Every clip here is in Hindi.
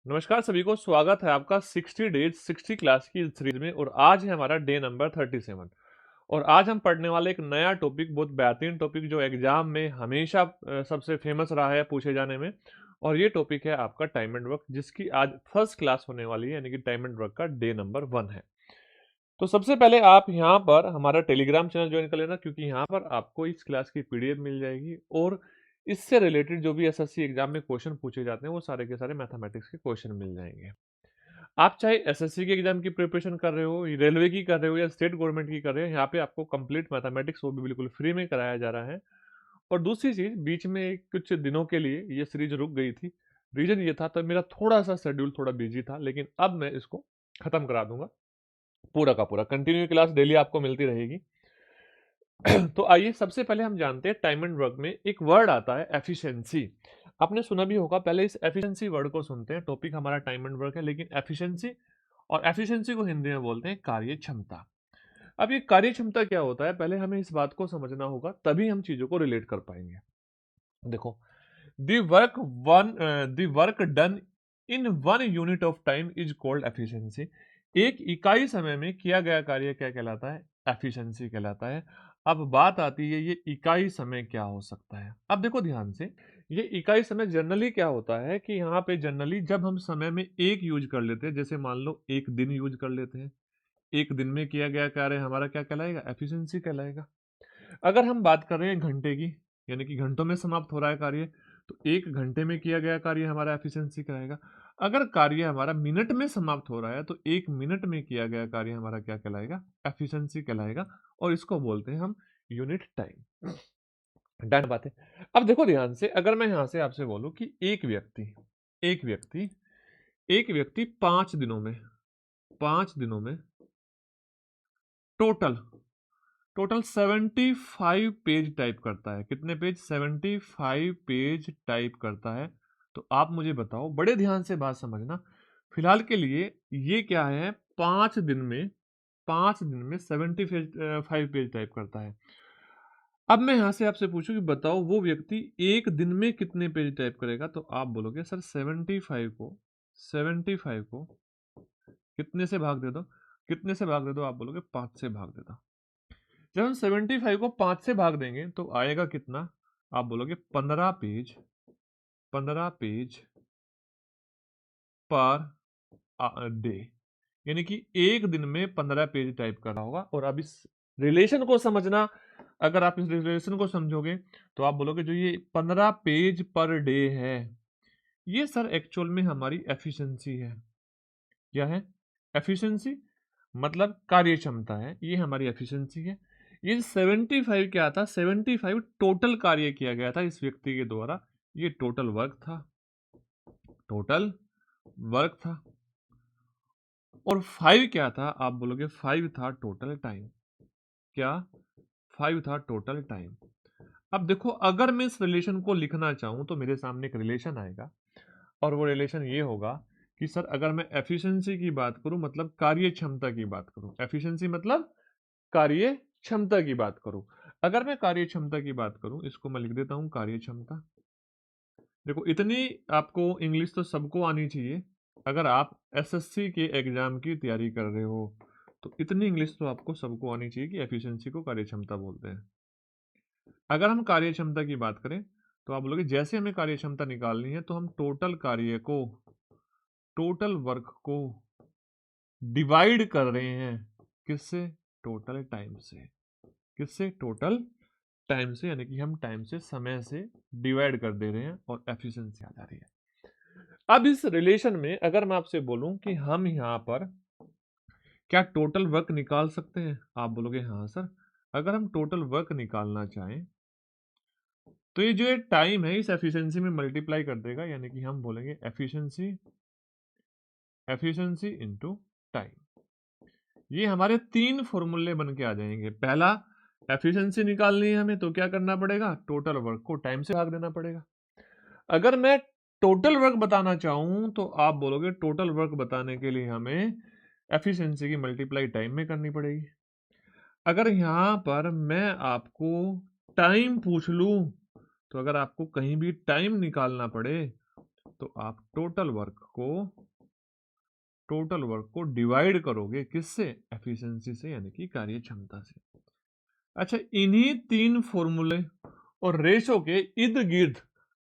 नमस्कार सभी को, स्वागत है आपका 60 डेज 60 क्लास की सीरीज में। और आज है हमारा डे नंबर 37। और आज हम पढ़ने वाले एक नया टॉपिक, बहुत बेहतरीन टॉपिक जो एग्जाम में हमेशा सबसे फेमस रहा है पूछे जाने में। और ये टॉपिक है आपका टाइम एंड वर्क, जिसकी आज फर्स्ट क्लास होने वाली है, यानी कि टाइम एंड वर्क का डे नंबर 1 है। तो सबसे पहले आप यहाँ पर हमारा टेलीग्राम चैनल ज्वाइन कर लेना, क्योंकि यहाँ पर आपको इस क्लास की पीडीएफ मिल जाएगी और इससे रिलेटेड जो भी एसएससी एग्जाम में क्वेश्चन पूछे जाते हैं वो सारे के सारे मैथमेटिक्स के क्वेश्चन मिल जाएंगे। आप चाहे एसएससी के एग्जाम की प्रिपरेशन कर रहे हो, रेलवे की कर रहे हो या स्टेट गवर्नमेंट की कर रहे हो, यहाँ पे आपको कंप्लीट मैथमेटिक्स वो भी बिल्कुल फ्री में कराया जा रहा है। और दूसरी चीज, बीच में कुछ दिनों के लिए ये सीरीज रुक गई थी। रीजन ये था, तो मेरा थोड़ा सा शेड्यूल थोड़ा बिजी था, लेकिन अब मैं इसको खत्म करा दूंगा। पूरा का पूरा कंटिन्यू क्लास डेली आपको मिलती रहेगी। तो आइए सबसे पहले हम जानते हैं टाइम एंड वर्क में एक वर्ड आता है एफिशिएंसी। आपने सुना भी होगा, पहले इस एफिशिएंसी वर्ड को सुनते हैं। टॉपिक हमारा टाइम एंड वर्क है, लेकिन एफिशिएंसी, और एफिशिएंसी को हिंदी में बोलते हैं कार्य क्षमता। अब ये कार्य क्षमता क्या होता है, पहले हमें इस बात को समझना होगा, तभी हम चीजों को रिलेट कर पाएंगे। देखो, the work done in 1 unit of time is called efficiency. एक इकाई समय में किया गया कार्य क्या कहलाता है? एफिशिएंसी कहलाता है। अब बात आती है, ये इकाई समय क्या हो सकता है। अब देखो ध्यान से, ये इकाई समय जनरली क्या होता है कि यहाँ पे जनरली जब हम समय में एक यूज कर लेते हैं, जैसे मान लो एक दिन यूज कर लेते हैं, एक दिन में किया गया कार्य हमारा क्या कहलाएगा? एफिशिएंसी कहलाएगा। अगर हम बात कर रहे हैं घंटे की, यानी कि घंटों में समाप्त हो रहा है कार्य, तो 1 घंटे में किया गया कार्य हमारा एफिशिएंसी कहलाएगा। अगर कार्य हमारा मिनट में समाप्त हो रहा है, तो 1 मिनट में किया गया कार्य हमारा क्या कहलाएगा? एफिशिएंसी कहलाएगा। और इसको बोलते हैं हम यूनिट टाइम। डन बात है। अब देखो ध्यान से, अगर मैं यहां से आपसे बोलूं कि एक व्यक्ति एक व्यक्ति 5 दिनों में टोटल टोटल 75 पेज टाइप करता है। कितने पेज? 75 पेज टाइप करता है। तो आप मुझे बताओ, बड़े ध्यान से बात समझना। फिलहाल के लिए ये क्या है? 5 दिन में 75 पेज टाइप करता है। अब मैं यहां से आपसे पूछूं कि बताओ, वो व्यक्ति एक दिन में कितने पेज टाइप करेगा? तो आप बोलोगे सर 75 को कितने से भाग दे दो? कितने से भाग दे दो? आप बोलोगे 5 से भाग दे दो। जब हम 75 को 5 से भाग देंगे तो आएगा कितना? आप बोलोगे 15 पेज। 15 पेज पर डे, यानी कि एक दिन में 15 पेज टाइप करना होगा। और अब इस रिलेशन को समझना, अगर आप इस रिलेशन को समझोगे तो आप बोलोगे जो ये 15 पेज पर डे है, ये सर एक्चुअल में हमारी एफिशिएंसी है। क्या है? एफिशिएंसी मतलब कार्य क्षमता है, ये हमारी एफिशिएंसी है। ये 75 क्या था? 75 टोटल कार्य किया गया था इस व्यक्ति के द्वारा, ये टोटल वर्क था। टोटल वर्क था। और 5 क्या था? आप बोलोगे 5 था टोटल टाइम। क्या? 5 था टोटल टाइम। अब देखो, अगर मैं इस रिलेशन को लिखना चाहूं तो मेरे सामने एक रिलेशन आएगा, और वो रिलेशन ये होगा कि सर अगर मैं एफिशिएंसी की बात करूं, मतलब कार्य क्षमता की बात करूं, एफिशिएंसी मतलब कार्य क्षमता की बात करूं, अगर मैं कार्य क्षमता की बात करूं, इसको मैं लिख देता हूं कार्य क्षमता। देखो, इतनी आपको इंग्लिश तो सबको आनी चाहिए। अगर आप एसएससी के एग्जाम की तैयारी कर रहे हो तो इतनी इंग्लिश तो आपको सबको आनी चाहिए कि एफिशिएंसी को कार्य क्षमता बोलते हैं। अगर हम कार्य क्षमता की बात करें तो आप बोलोगे जैसे हमें कार्य क्षमता निकालनी है, तो हम टोटल कार्य को, टोटल वर्क को डिवाइड कर रहे हैं किससे? टोटल टाइम से। किससे? टोटल टाइम से, यानी कि हम टाइम से, समय से डिवाइड कर दे रहे हैं और एफिशिएंसी आ जा रही है। अब इस रिलेशन में अगर मैं आपसे बोलूं कि हम यहां पर क्या टोटल वर्क निकाल सकते हैं? आप बोलोगे हाँ सर। अगर हम टोटल वर्क निकालना चाहें तो ये जो टाइम है इस एफिशिएंसी में मल्टीप्लाई कर देगा, यानी कि हम बोलेंगे एफिशिएंसी, एफिशिएंसी इनटू टाइम। ये हमारे 3 फॉर्मूले बन के आ जाएंगे। पहला, एफिशिएंसी निकालनी है हमें, तो क्या करना पड़ेगा? टोटल वर्क को टाइम से भाग देना पड़ेगा। अगर मैं टोटल वर्क बताना चाहूं तो आप बोलोगे टोटल वर्क बताने के लिए हमें एफिशिएंसी की मल्टीप्लाई टाइम में करनी पड़ेगी। अगर यहां पर मैं आपको टाइम पूछ लूं, तो अगर आपको कहीं भी टाइम निकालना पड़े तो आप टोटल वर्क को डिवाइड करोगे किससे? एफिशिएंसी से, यानी कि कार्य क्षमता से। अच्छा, इन्हीं 3 फॉर्मूले और रेशो के इर्द गिर्द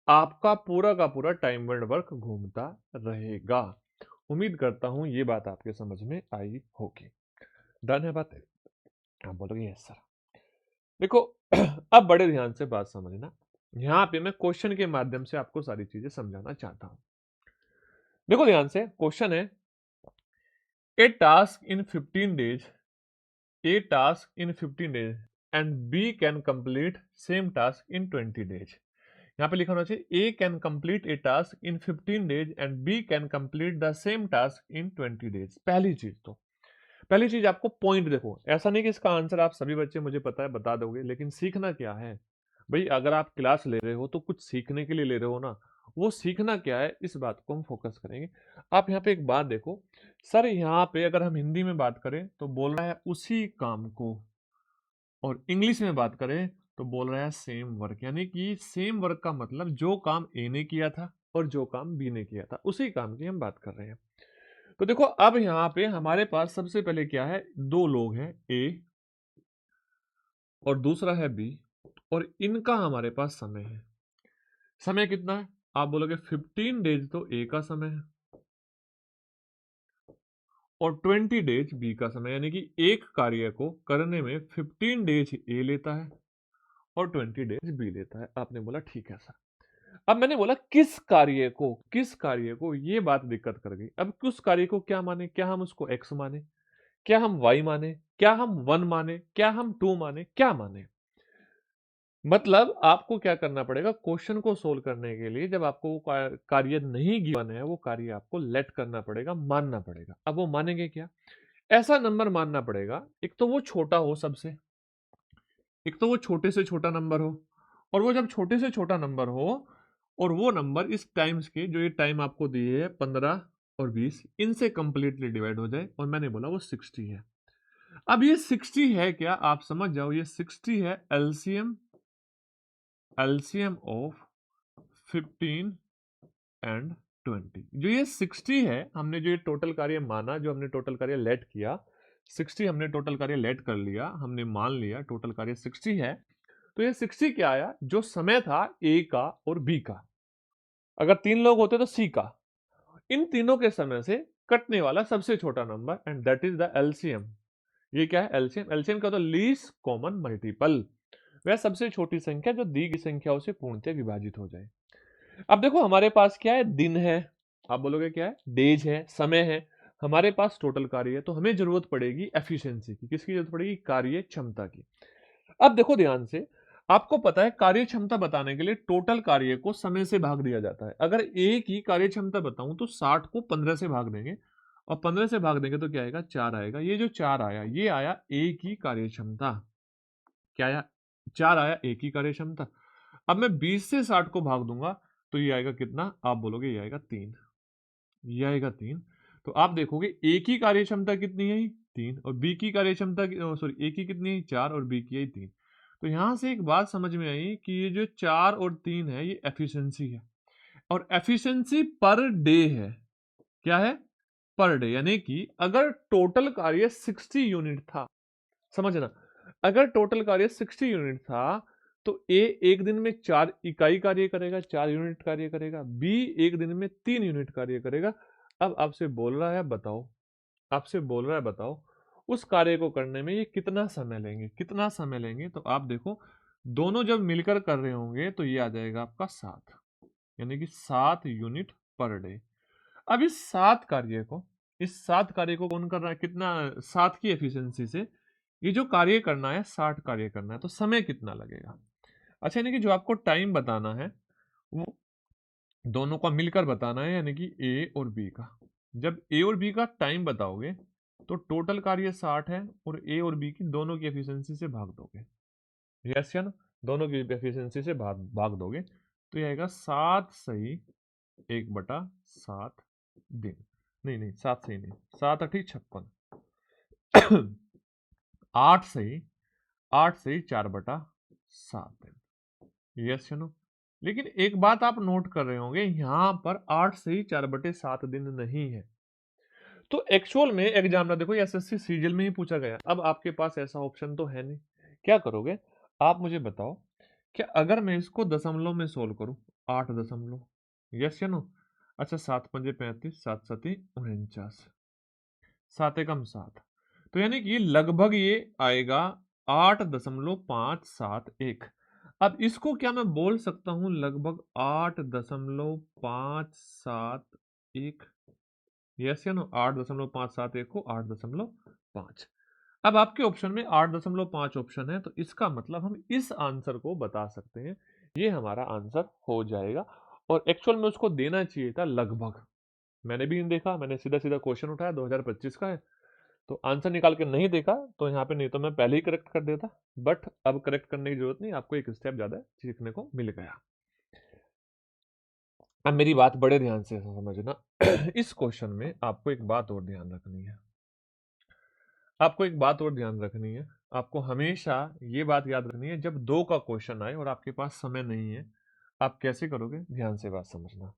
आपका पूरा का पूरा टाइम बाउंड वर्क घूमता रहेगा। उम्मीद करता हूं ये बात आपके समझ में आई होगी। डन है बात? आप बोलोगे यस सर। देखो अब बड़े ध्यान से बात समझना, यहां पे मैं क्वेश्चन के माध्यम से आपको सारी चीजें समझाना चाहता हूं। देखो ध्यान से, क्वेश्चन है A task in 15 days and B can complete same task in 20 days। यहां पे लिखा होना चाहिए A can complete a task in 15 days and B can complete the same task in 20 days। पहली चीज आपको पॉइंट देखो, ऐसा नहीं कि इसका आंसर आप सभी बच्चे मुझे पता है बता दोगे, लेकिन सीखना क्या है भाई? अगर आप क्लास ले रहे हो तो कुछ सीखने के लिए ले रहे हो ना, वो सीखना क्या है इस बात को हम फोकस करेंगे। आप यहाँ पे एक बात देखो सर, यहाँ पे अगर हम हिंदी में बात करें तो बोल रहा है उसी काम को, और इंग्लिश में बात करें तो बोल रहा है सेम वर्क। यानी कि सेम वर्क का मतलब जो काम ए ने किया था और जो काम बी ने किया था, उसी काम की हम बात कर रहे हैं। तो देखो अब यहां पे हमारे पास सबसे पहले क्या है, 2 लोग हैं ए और दूसरा है बी, और इनका हमारे पास समय है। समय कितना है? आप बोलोगे 15 डेज तो ए का समय है और 20 डेज बी का समय, यानी कि एक कार्य को करने में 15 डेज ए लेता है और 20 डेज बी लेता है। आपने बोला ठीक है सर। अब मैंने बोला किस कार्य को, ये बात दिक्कत कर गई। अब किस कार्य को क्या माने? क्या हम उसको एक्स माने, क्या हम वाई माने, क्या हम 1 माने, क्या हम 2 माने, क्या माने? मतलब आपको क्या करना पड़ेगा, क्वेश्चन को सोल्व करने के लिए जब आपको वो कार्य नहीं गिवन है, वो कार्य आपको लेट करना पड़ेगा, मानना पड़ेगा। अब वो मानेंगे क्या? ऐसा नंबर मानना पड़ेगा, एक तो वो छोटा हो सबसे, एक तो वो छोटे से छोटा नंबर हो, और वो जब छोटे से छोटा नंबर हो और वो नंबर इस टाइम्स के, जो ये टाइम आपको दिए है 15 और 20, इनसे कंप्लीटली डिवाइड हो जाए, और मैंने बोला वो 60 है। अब ये 60 है क्या? आप समझ जाओ, ये 60 है एलसीएम ऑफ 15 एंड 20। जो ये 60 है, हमने जो ये टोटल कार्य माना, जो हमने टोटल कार्य लेट किया, 60 हमने टोटल कार्य लेट कर लिया, हमने मान लिया टोटल कार्य 60 है। तो ये 60 क्या आया? जो समय था ए का और बी का, अगर 3 लोग होते तो सी का, इन तीनों के समय से कटने वाला सबसे छोटा number, and that is the LCM. ये क्या है? एलसीएम। एलसीएम का तो लीस्ट कॉमन मल्टीपल, वह सबसे छोटी संख्या जो दी गई संख्याओं से पूर्णतः विभाजित हो जाए। अब देखो हमारे पास क्या है, दिन है, आप बोलोगे क्या है, डेज है, समय है, हमारे पास टोटल कार्य है, तो हमें जरूरत पड़ेगी एफिशिएंसी की। किसकी जरूरत पड़ेगी? कार्य क्षमता की। अब देखो ध्यान से, आपको पता है कार्य क्षमता बताने के लिए टोटल कार्य को समय से भाग दिया जाता है। अगर ए की कार्य क्षमता बताऊं तो 60 को 15 से भाग देंगे, और 15 से भाग देंगे तो क्या आएगा? 4 आएगा। ये जो 4 आया, ये आया ए की कार्य क्षमता। क्या आया? 4 आया ए की कार्य क्षमता। अब मैं 20 से 60 को भाग दूंगा तो ये आएगा कितना? आप बोलोगे ये आएगा 3। ये आएगा 3। तो आप देखोगे ए की कार्य क्षमता कितनी है? 3। और बी की कार्य क्षमता, सॉरी, ए की कितनी है? 4, और बी की है 3। तो यहां से एक बात समझ में आई कि ये जो 4 और 3 है, ये एफिशिएंसी है, और एफिशिएंसी पर डे है। क्या है? Per day. यानी कि अगर टोटल कार्य 60 यूनिट था, समझना, अगर टोटल कार्य 60 यूनिट था, तो ए एक दिन में 4 इकाई कार्य करेगा, 4 यूनिट कार्य करेगा, बी एक दिन में 3 यूनिट कार्य करेगा। अब आपसे बोल रहा है बताओ, उस कार्य को करने में ये कितना समय लेंगे? कितना समय लेंगे? तो आप देखो, दोनों जब मिलकर कर रहे होंगे तो ये आ जाएगा आपका 7, यानी कि 7 यूनिट पर डे। अब इस 7 कार्य को कौन कर रहा है? कितना? 7 की एफिशिएंसी से ये जो कार्य करना है, 60 कार्य करना है, तो समय कितना लगेगा? अच्छा, यानी कि जो आपको टाइम बताना है वो दोनों का मिलकर बताना है, यानी कि ए और बी का। जब ए और बी का टाइम बताओगे तो टोटल कार्य 60 है, और ए और बी की दोनों की एफिशिएंसी से भाग दोगे। यस या ना? दोनों की एफिशिएंसी से भाग दोगे तो ये आएगा 7 सही 1/7 दिन। नहीं नहीं, 7 सही नहीं, 7 8 56। 8 सही 4/7 दिन। यस या नो? लेकिन एक बात आप नोट कर रहे होंगे, यहां पर 8 से ही 4/7 दिन नहीं है। तो एक्चुअल में एग्जाम देखो एसएससी सीजीएल में ही पूछा गया। अब आपके पास ऐसा ऑप्शन तो है नहीं, क्या करोगे आप मुझे बताओ। क्या अगर मैं इसको दशमलव में सोल्व करूं, 8 दशमलव, यस या नो? अच्छा, 7×5 = 35, 7×7 = 49, 7 एकम 7, तो यानी कि लगभग ये आएगा 8.571। अब इसको क्या मैं बोल सकता हूं लगभग 8.571? यस या नो? 8.571 को 8.5। अब आपके ऑप्शन में 8.5 ऑप्शन है, तो इसका मतलब हम इस आंसर को बता सकते हैं, ये हमारा आंसर हो जाएगा। और एक्चुअल में उसको देना चाहिए था लगभग। मैंने भी नहीं देखा, मैंने सीधा सीधा क्वेश्चन उठाया, 2025 का है, तो आंसर निकाल के नहीं देखा, तो यहाँ पे नहीं तो मैं पहले ही करेक्ट कर देता। बट अब करेक्ट करने की जरूरत नहीं, आपको एक स्टेप ज्यादा सीखने को मिल गया। अब मेरी बात बड़े ध्यान से समझना। इस क्वेश्चन में आपको एक बात और ध्यान रखनी है, आपको एक बात और ध्यान रखनी है, आपको हमेशा ये बात याद रखनी है, जब 2 का क्वेश्चन आए और आपके पास समय नहीं है, आप कैसे करोगे, ध्यान से बात समझना।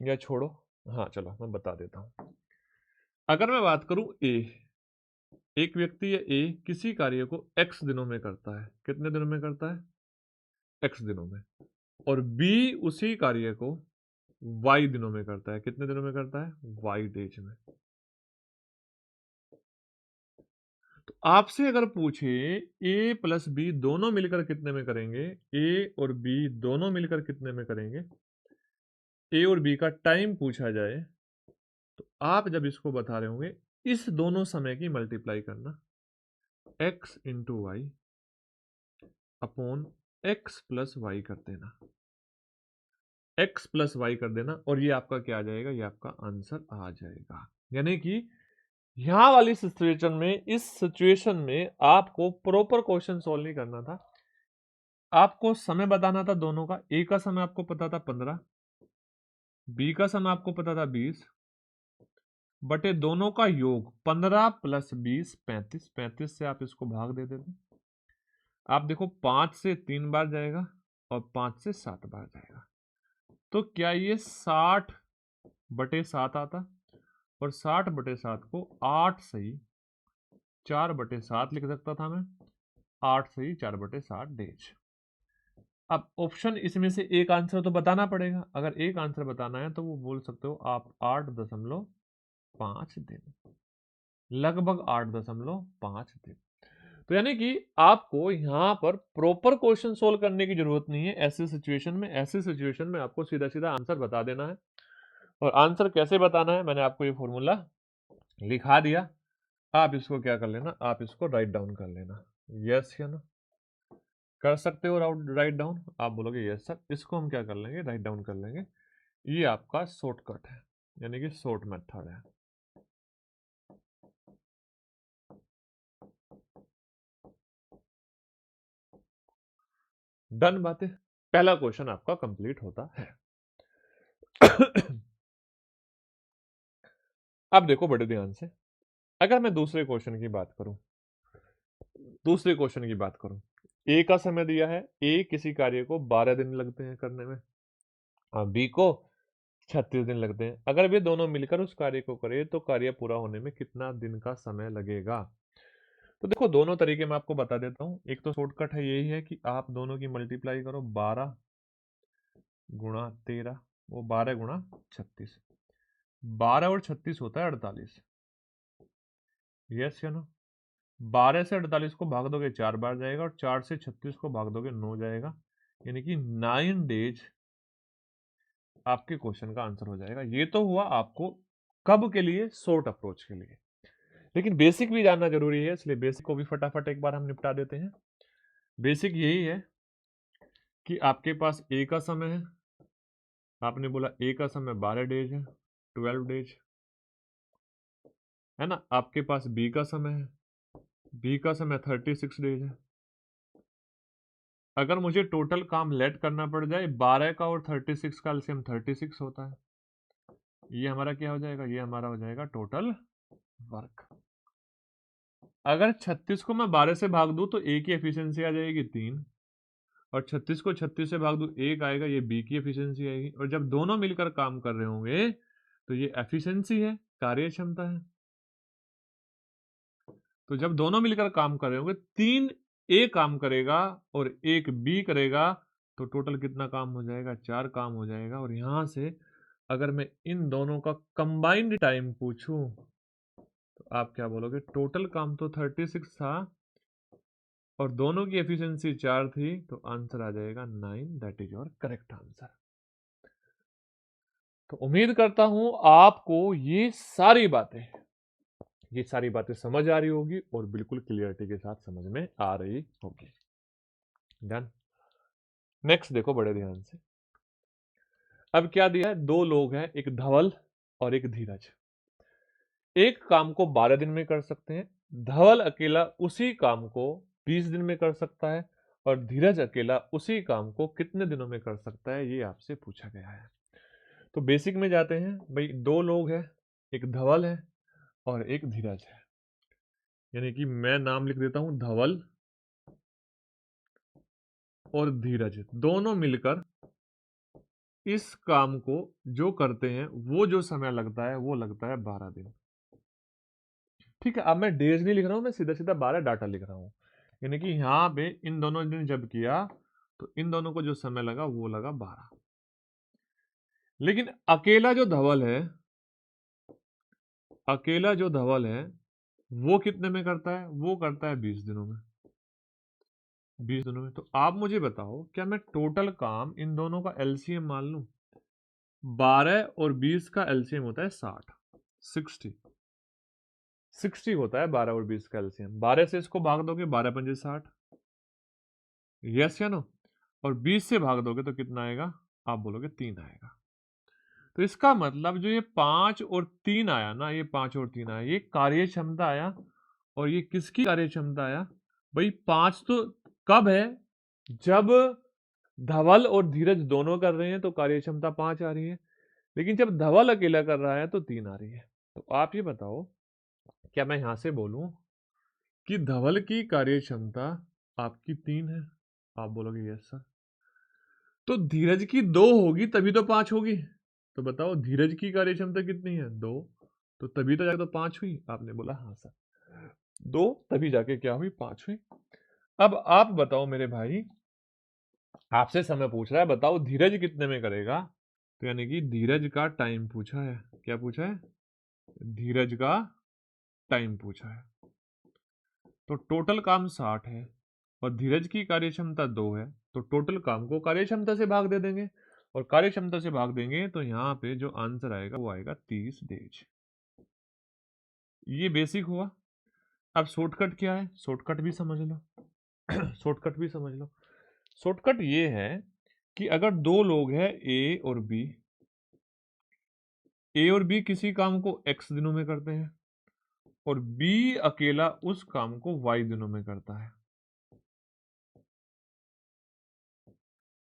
या छोड़ो, हाँ चलो मैं बता देता हूं। अगर मैं बात करूं एक व्यक्ति या ए किसी कार्य को x दिनों में करता है, कितने दिनों में करता है, x दिनों में, और बी उसी कार्य को y दिनों में करता है, कितने दिनों में करता है, y डेज में। तो आपसे अगर पूछे ए प्लस बी दोनों मिलकर कितने में करेंगे, ए और बी दोनों मिलकर कितने में करेंगे, ए और बी का टाइम पूछा जाए, तो आप जब इसको बता रहे होंगे, इस दोनों समय की मल्टीप्लाई करना, x into y upon x plus y कर देना, x प्लस वाई कर देना, और ये आपका क्या आ जाएगा, ये आपका आंसर आ जाएगा। यानी कि यहां वाली सिचुएशन में, इस सिचुएशन में आपको प्रॉपर क्वेश्चन सॉल्व नहीं करना था, आपको समय बताना था दोनों का। ए का समय आपको पता था 15, बी का समय आपको पता था 20, बटे दोनों का योग 15 प्लस 20 35, 35 से आप इसको भाग दे देते, आप देखो 5 से 3 बार जाएगा और 5 से 7 बार जाएगा, तो क्या ये 60/7 आता, और 60/7 को 8 सही 4/7 लिख सकता था मैं, 8 सही 4/7 डेज। अब ऑप्शन इसमें से एक आंसर तो बताना पड़ेगा, अगर एक आंसर बताना है तो वो बोल सकते हो आप 8.5 दिन, लगभग 8.5 दिन। तो यानी कि आपको यहां पर प्रॉपर क्वेश्चन सोल्व करने की जरूरत नहीं है ऐसे सिचुएशन में। ऐसे सिचुएशन में आपको सीधा सीधा आंसर बता देना है, और आंसर कैसे बताना है, मैंने आपको ये फॉर्मूला लिखा दिया, आप इसको क्या कर लेना, आप इसको राइट डाउन कर लेना। यस या नो? कर सकते हो राइट डाउन, आप बोलोगे यस सर, इसको हम क्या कर लेंगे, राइट डाउन कर लेंगे। ये आपका शॉर्टकट है, यानी कि शॉर्ट मेथड है। डन बातें, पहला क्वेश्चन आपका कंप्लीट होता है। अब देखो बड़े ध्यान से, अगर मैं दूसरे क्वेश्चन की बात करूं, दूसरे क्वेश्चन की बात करूं, ए का समय दिया है, ए किसी कार्य को 12 दिन लगते हैं करने में, और बी को 36 दिन लगते हैं। अगर वे दोनों मिलकर उस कार्य को करें तो कार्य पूरा होने में कितना दिन का समय लगेगा। तो देखो दोनों तरीके मैं आपको बता देता हूं, एक तो शॉर्टकट है, यही है कि आप दोनों की मल्टीप्लाई करो, 12 गुणा 13, वो 12 गुणा 36, 12 और 36 होता है 48, यस या नो? 12 से 48 को भाग दोगे 4 बार जाएगा, और 4 से 36 को भाग दोगे 9 जाएगा, यानी कि 9 डेज आपके क्वेश्चन का आंसर हो जाएगा। ये तो हुआ आपको कब के लिए, शॉर्ट अप्रोच के लिए, लेकिन बेसिक भी जानना जरूरी है, इसलिए बेसिक को भी फटाफट एक बार हम निपटा देते हैं। बेसिक यही है कि आपके पास ए का समय है, आपने बोला ए का समय 12 डेज है, 12 डेज है ना। आपके पास बी का समय है, बी का समय 36 डेज है। अगर मुझे टोटल काम लेट करना पड़ जाए, 12 का और 36 का एलसीएम 36 होता है, ये हमारा क्या हो जाएगा, ये हमारा हो जाएगा टोटल वर्क। अगर 36 को मैं 12 से भाग दूं तो ए की एफिशिएंसी आ जाएगी 3, और 36 को 36 से भाग दूं 1 आएगा, ये बी की एफिशिएंसी आएगी। और जब दोनों मिलकर काम कर रहे होंगे तो ये एफिशिएंसी है, कार्य क्षमता है। तो जब दोनों मिलकर काम कर रहे होंगे, 3 ए काम करेगा और 1 बी करेगा, तो टोटल कितना काम हो जाएगा? 4 काम हो जाएगा। और यहां से अगर मैं इन दोनों का कंबाइंड टाइम पूछूं तो आप क्या बोलोगे? टोटल काम तो 36 था और दोनों की एफिशिएंसी 4 थी, तो आंसर आ जाएगा 9। That is your correct answer. तो उम्मीद करता हूं आपको ये सारी बातें समझ आ रही होगी और बिल्कुल क्लियरिटी के साथ समझ में आ रही होगी। डन। नेक्स्ट देखो बड़े ध्यान से। अब क्या दिया है? 2 लोग हैं, एक धवल और एक धीरज। एक काम को 12 दिन में कर सकते हैं। धवल अकेला उसी काम को 20 दिन में कर सकता है और धीरज अकेला उसी काम को कितने दिनों में कर सकता है, ये आपसे पूछा गया है। तो बेसिक में जाते हैं भाई। 2 लोग हैं, एक धवल है और एक धीरज है। यानी कि मैं नाम लिख देता हूं धवल और धीरज। दोनों मिलकर इस काम को जो करते हैं, वो जो समय लगता है वो लगता है 12 दिन। ठीक है, अब मैं डेज नहीं लिख रहा हूं, मैं सीधा सीधा 12 डाटा लिख रहा हूं। यानी कि यहां पे इन दोनों ने जब किया तो इन दोनों को जो समय लगा वो लगा 12। लेकिन अकेला जो धवल है वो कितने में करता है? वो करता है 20 दिनों में। 20 दिनों में। तो आप मुझे बताओ, क्या मैं टोटल काम इन दोनों का एलसीएम मान लूं? 12 और 20 का एलसीएम होता है 60 60 होता है 12 और 20 का एलसीएम। 12 से इसको भाग दोगे 12 पंजे 60, यस या नो? और 20 से भाग दोगे तो कितना आएगा? आप बोलोगे 3 आएगा। तो इसका मतलब जो ये 5 और 3 आया ना, ये 5 और 3 आया, ये कार्य क्षमता आया। और ये किसकी कार्य क्षमता आया? भाई 5 तो कब है? जब धवल और धीरज दोनों कर रहे हैं तो कार्य क्षमता 5 आ रही है। लेकिन जब धवल अकेला कर रहा है तो 3 आ रही है। तो आप ये बताओ, क्या मैं यहां से बोलूं कि धवल की कार्य क्षमता आपकी 3 है? आप बोलोगे यस सर। तो धीरज की 2 होगी तभी तो 5 होगी। तो बताओ धीरज की कार्य क्षमता कितनी है? 2। तो तभी तो जाके तो 5 हुई। आपने बोला हाँ सर, 2 तभी जाके क्या हुई? 5 हुई। अब आप बताओ मेरे भाई, आपसे समय पूछ रहा है, बताओ धीरज कितने में करेगा? तो यानी कि धीरज का टाइम पूछा है। क्या पूछा है? धीरज का टाइम पूछा है। तो टोटल काम 60 है और धीरज की कार्य क्षमता 2 है, तो टोटल काम को कार्य क्षमता से भाग दे देंगे। और कार्य क्षमता से भाग देंगे तो यहां पे जो आंसर आएगा वो आएगा 30 डेज। ये बेसिक हुआ। अब शॉर्टकट क्या है? शॉर्टकट भी समझ लो। शॉर्टकट भी समझ लो। शॉर्टकट ये है कि अगर 2 लोग हैं ए और बी किसी काम को x दिनों में करते हैं और बी अकेला उस काम को y दिनों में करता है,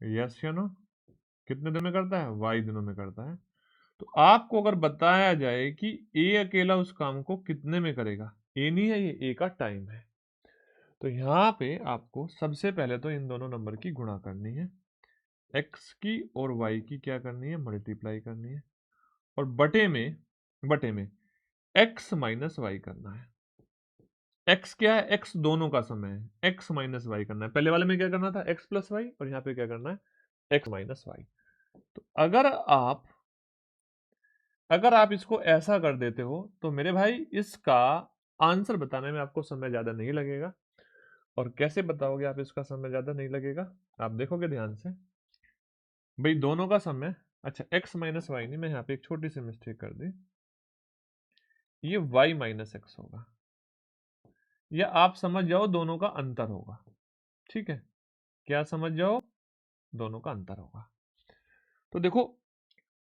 यस या नो? कितने दिनों में करता है? y दिनों में करता है। तो आपको अगर बताया जाए कि ए अकेला उस काम को कितने में करेगा, ए नहीं है ये, ए का टाइम है, तो यहां पे आपको सबसे पहले तो इन दोनों नंबर की गुणा करनी है, x की और y की क्या करनी है? मल्टीप्लाई करनी है। और बटे में x माइनस वाई करना है। x क्या है? x दोनों का समय है, x माइनस वाई करना है। पहले वाले में क्या करना था? x प्लस वाई, और यहाँ पे क्या करना है? x minus y. तो अगर आप इसको ऐसा कर देते हो तो मेरे भाई इसका आंसर बताने में आपको समय ज्यादा नहीं लगेगा। और कैसे बताओगे आप इसका समय ज्यादा नहीं लगेगा? आप देखोगे ध्यान से भाई, दोनों का समय, अच्छा x माइनस वाई नहीं, मैं यहाँ पे एक छोटी सी मिस्टेक कर दी, ये y माइनस एक्स होगा, या आप समझ जाओ दोनों का अंतर होगा। ठीक है, क्या समझ जाओ? दोनों का अंतर होगा। तो देखो,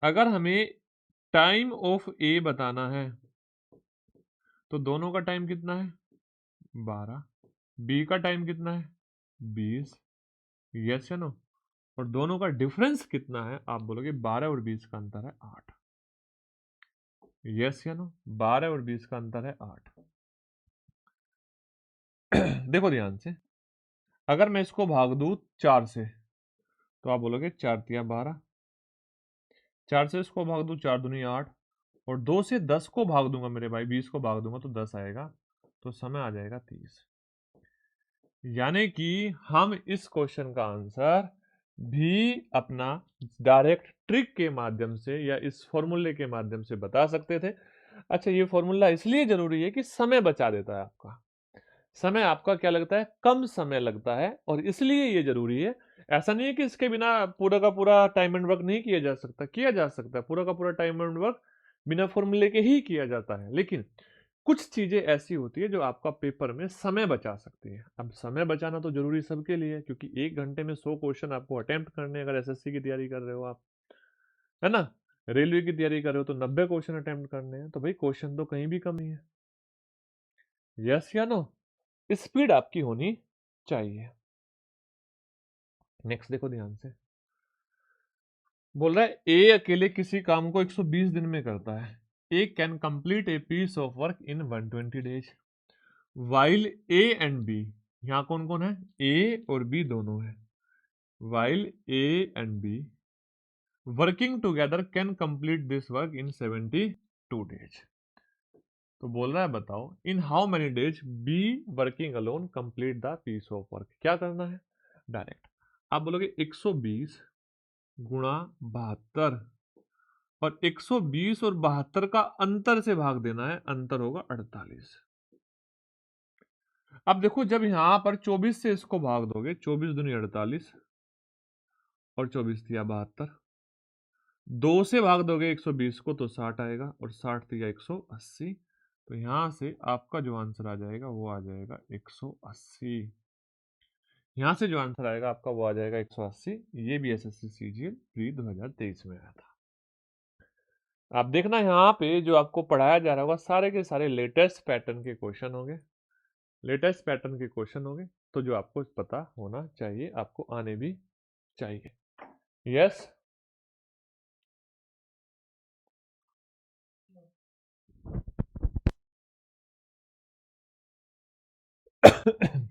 अगर हमें टाइम ऑफ ए बताना है तो दोनों का टाइम कितना है? 12। बी का टाइम कितना है? 20, यस या नो? और दोनों का डिफरेंस कितना है? आप बोलोगे 12 और 20 का अंतर है 8, यस या नो? 12 और 20 का अंतर है 8। देखो ध्यान से, अगर मैं इसको भाग दूं 4 से तो आप बोलोगे 4 तिया 12, 4 से इसको भाग दूं 4 दूनी 8, और 2 से 10 को भाग दूंगा मेरे भाई, 20 को भाग दूंगा तो 10 आएगा, तो समय आ जाएगा 30। यानी कि हम इस क्वेश्चन का आंसर भी अपना डायरेक्ट ट्रिक के माध्यम से या इस फॉर्मूले के माध्यम से बता सकते थे। अच्छा, ये फॉर्मूला इसलिए जरूरी है कि समय बचा देता है आपका। समय आपका क्या लगता है, कम समय लगता है, और इसलिए ये जरूरी है। ऐसा नहीं है कि इसके बिना पूरा का पूरा टाइम एंड वर्क नहीं किया जा सकता, किया जा सकता है। पूरा का पूरा टाइम एंड वर्क बिना फॉर्मूले के ही किया जाता है, लेकिन कुछ चीजें ऐसी होती है जो आपका पेपर में समय बचा सकती है। अब समय बचाना तो जरूरी सबके लिए है, क्योंकि 1 घंटे में 100 क्वेश्चन आपको अटेम्प्ट करने हैं, अगर एसएससी की तैयारी कर रहे हो आप, है ना। रेलवे की तैयारी कर रहे हो तो 90 क्वेश्चन अटेम्प्ट करने हैं, तो भाई क्वेश्चन तो कहीं भी कम नहीं है। यस या नो, स्पीड आपकी होनी चाहिए। नेक्स्ट देखो ध्यान से, बोल रहा है ए अकेले किसी काम को 120 दिन में करता है। A can complete a piece of work in 120 days while A and B. यहां कौन कौन है, ए और बी दोनों है। While A and B working together can complete this work in 72 days. तो बोल रहा है बताओ in how many days B working alone complete the piece of work. क्या करना है, डायरेक्ट आप बोलोगे 120 गुणा 72, और 120 और 72 का अंतर से भाग देना है, अंतर होगा 48। अब देखो जब यहां पर 24 से इसको भाग दोगे, 24 दूनी 48 और 24 दिया 72, 2 से भाग दोगे 120 को तो 60 आएगा, और 60 दिया 180, तो यहां से आपका जो आंसर आ जाएगा वो आ जाएगा 180। यहां से जो आंसर आएगा आपका वो आ जाएगा 180। ये भी एसएससी सीजीएल प्री 2023 में आया था। आप देखना यहाँ पे जो आपको पढ़ाया जा रहा होगा सारे के सारे लेटेस्ट पैटर्न के क्वेश्चन होंगे, लेटेस्ट पैटर्न के क्वेश्चन होंगे, तो जो आपको पता होना चाहिए, आपको आने भी चाहिए। यस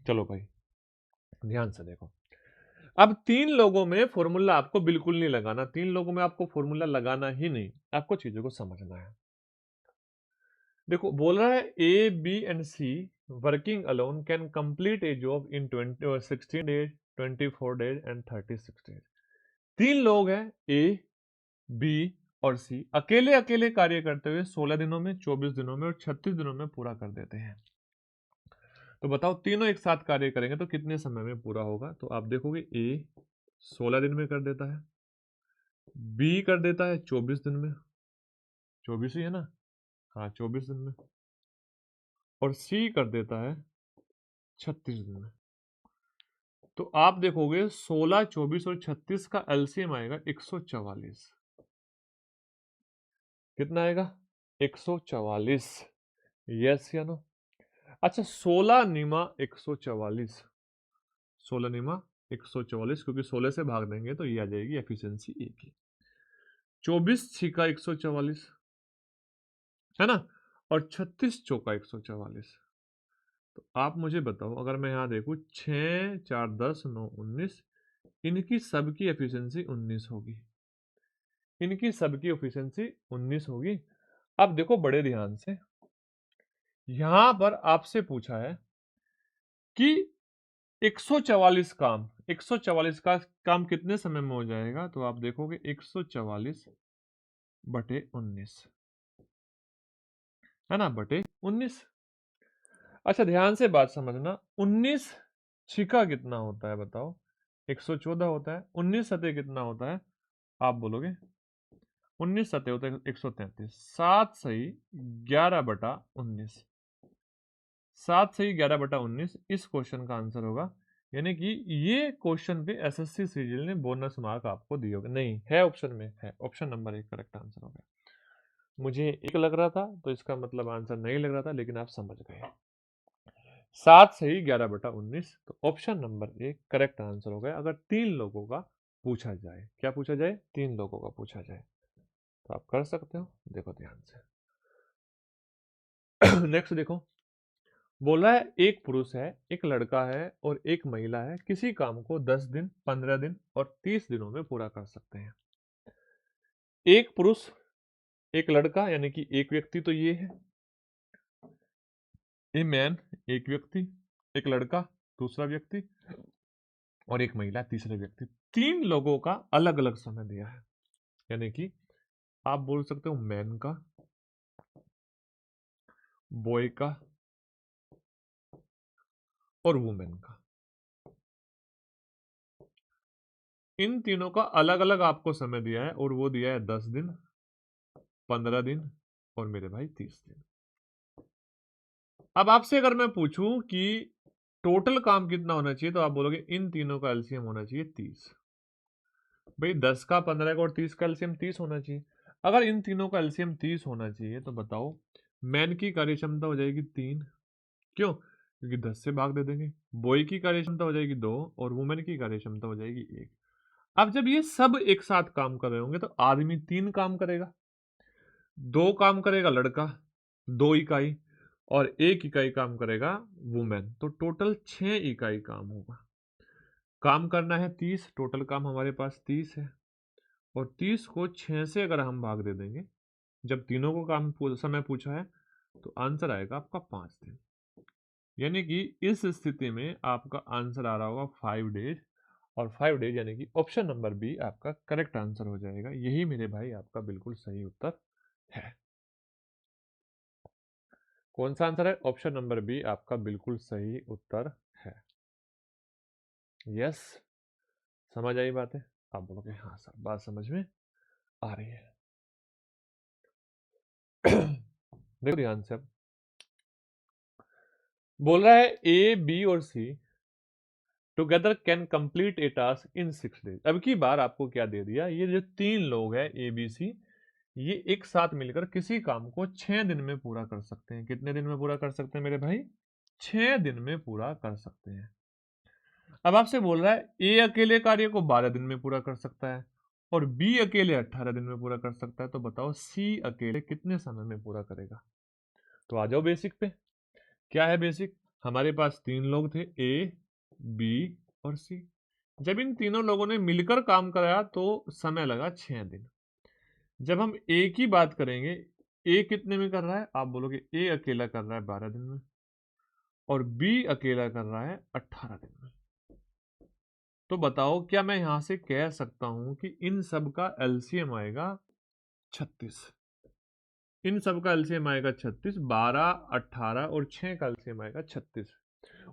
चलो भाई ध्यान से देखो, अब 3 लोगों में फॉर्मूला आपको बिल्कुल नहीं लगाना, 3 लोगों में आपको फॉर्मूला लगाना ही नहीं, आपको चीजों को समझना है। देखो बोल रहा है A B and C working alone can complete a job in 16 days, 24 days and 36 days. 3 लोग हैं ए बी और सी, अकेले अकेले कार्य करते हुए 16 दिनों में, 24 दिनों में और 36 दिनों में पूरा कर देते हैं। तो बताओ तीनों एक साथ कार्य करेंगे तो कितने समय में पूरा होगा। तो आप देखोगे ए 16 दिन में कर देता है, बी कर देता है 24 दिन में, 24 ही है ना, हाँ 24 दिन में, और सी कर देता है 36 दिन में। तो आप देखोगे 16, 24 और 36 का एलसीएम आएगा 144। कितना आएगा, 144। यस या नो। अच्छा 16 निमा 144, 16 निमा 144, क्योंकि 16 से भाग देंगे तो ये आ जाएगी एफिशिएंसी ए की। 24 छिका 144 है ना, और 36 चौका 144। तो आप मुझे बताओ अगर मैं यहां देखूं 6 4 10 9 19, इनकी सबकी एफिशिएंसी 19 होगी, इनकी सबकी एफिशिएंसी 19 होगी। अब देखो बड़े ध्यान से, यहां पर आपसे पूछा है कि 144 काम, 144 का काम कितने समय में हो जाएगा। तो आप देखोगे 144 बटे 19 है ना, बटे 19। अच्छा ध्यान से बात समझना, 19 छिका कितना होता है बताओ, 114 होता है। 19 सतह कितना होता है, आप बोलोगे 19 सतह होता है 133। 7 सही 11 बटा 19, 7 सही 11 बटा 19 इस क्वेश्चन का आंसर होगा। यानी कि ये क्वेश्चन पे एसएससी सीजीएल ने बोनस मार्क आपको दिए होंगे, नहीं है ऑप्शन में, है ऑप्शन नंबर 1 करेक्ट आंसर होगा। मुझे एक लग रहा था तो इसका मतलब आंसर नहीं लग रहा था, लेकिन आप समझ गए। 7 सही 11 बटा 19, तो ऑप्शन नंबर 1 करेक्ट आंसर हो गया। अगर 3 लोगों का पूछा जाए, क्या पूछा जाए, 3 लोगों का पूछा जाए, तो आप कर सकते हो। देखो ध्यान से नेक्स्ट देखो, बोल रहा है एक पुरुष है, एक लड़का है और एक महिला है, किसी काम को 10 दिन, 15 दिन और 30 दिनों में पूरा कर सकते हैं। एक पुरुष, एक लड़का, यानी कि एक व्यक्ति तो ये है, ए मैन एक व्यक्ति, एक लड़का दूसरा व्यक्ति और एक महिला तीसरे व्यक्ति। 3 लोगों का अलग अलग समय दिया है, यानी कि आप बोल सकते हो मैन का, बॉय का और वुमेन का। इन तीनों का अलग अलग आपको समय दिया है और वो दिया है 10 दिन, 15 दिन और मेरे भाई 30 दिन। अब आपसे अगर मैं पूछूं कि टोटल काम कितना होना चाहिए, तो आप बोलोगे इन तीनों का एलसीएम होना चाहिए 30। भाई 10 का, 15 का और 30 का एलसीएम 30 होना चाहिए। अगर इन तीनों का एलसीएम 30 होना चाहिए तो बताओ मैन की कार्यक्षमता हो जाएगी 3। क्यों? क्योंकि 10 से भाग दे देंगे। बॉय की कार्यक्षमता हो जाएगी 2 और वुमेन की कार्यक्षमता हो जाएगी 1। अब जब ये सब एक साथ काम कर रहे होंगे तो आदमी 3 काम करेगा, 2 काम करेगा लड़का 2 इकाई और 1 इकाई काम करेगा वुमेन, तो टोटल 6 इकाई काम होगा। काम करना है 30, टोटल काम हमारे पास 30 है और 30 को 6 से अगर हम भाग दे देंगे, जब तीनों को काम समय पूछा है तो आंसर आएगा आपका 5 दिन। यानी कि इस स्थिति में आपका आंसर आ रहा होगा 5 डेज, और 5 डेज यानी कि ऑप्शन नंबर बी आपका करेक्ट आंसर हो जाएगा। यही मेरे भाई आपका बिल्कुल सही उत्तर है। कौन सा आंसर है? ऑप्शन नंबर बी आपका बिल्कुल सही उत्तर है। यस, समझ आई बात है? आप बोलोगे हाँ सर, बात समझ में आ रही है। देखो ध्यान से, अब बोल रहा है ए बी और C together can complete a task in 6 days. अब की बार आपको क्या दे दिया, ये जो 3 लोग हैं ए बी सी, ये एक साथ मिलकर किसी काम को 6 दिन में पूरा कर सकते हैं। कितने दिन में पूरा कर सकते हैं मेरे भाई? 6 दिन में पूरा कर सकते हैं। अब आपसे बोल रहा है ए अकेले कार्य को 12 दिन में पूरा कर सकता है और बी अकेले 18 दिन में पूरा कर सकता है, तो बताओ सी अकेले कितने समय में पूरा करेगा? तो आ जाओ बेसिक पे। क्या है बेसिक? हमारे पास 3 लोग थे, ए बी और सी। जब इन तीनों लोगों ने मिलकर काम कराया तो समय लगा 6 दिन। जब हम ए की बात करेंगे, ए कितने में कर रहा है? आप बोलोगे ए अकेला कर रहा है 12 दिन में और बी अकेला कर रहा है 18 दिन में। तो बताओ क्या मैं यहां से कह सकता हूं कि इन सब का एलसीएम आएगा 36? इन सब का एलसीएम आएगा 36, 12, 18 और 6 का एलसीएम आएगा 36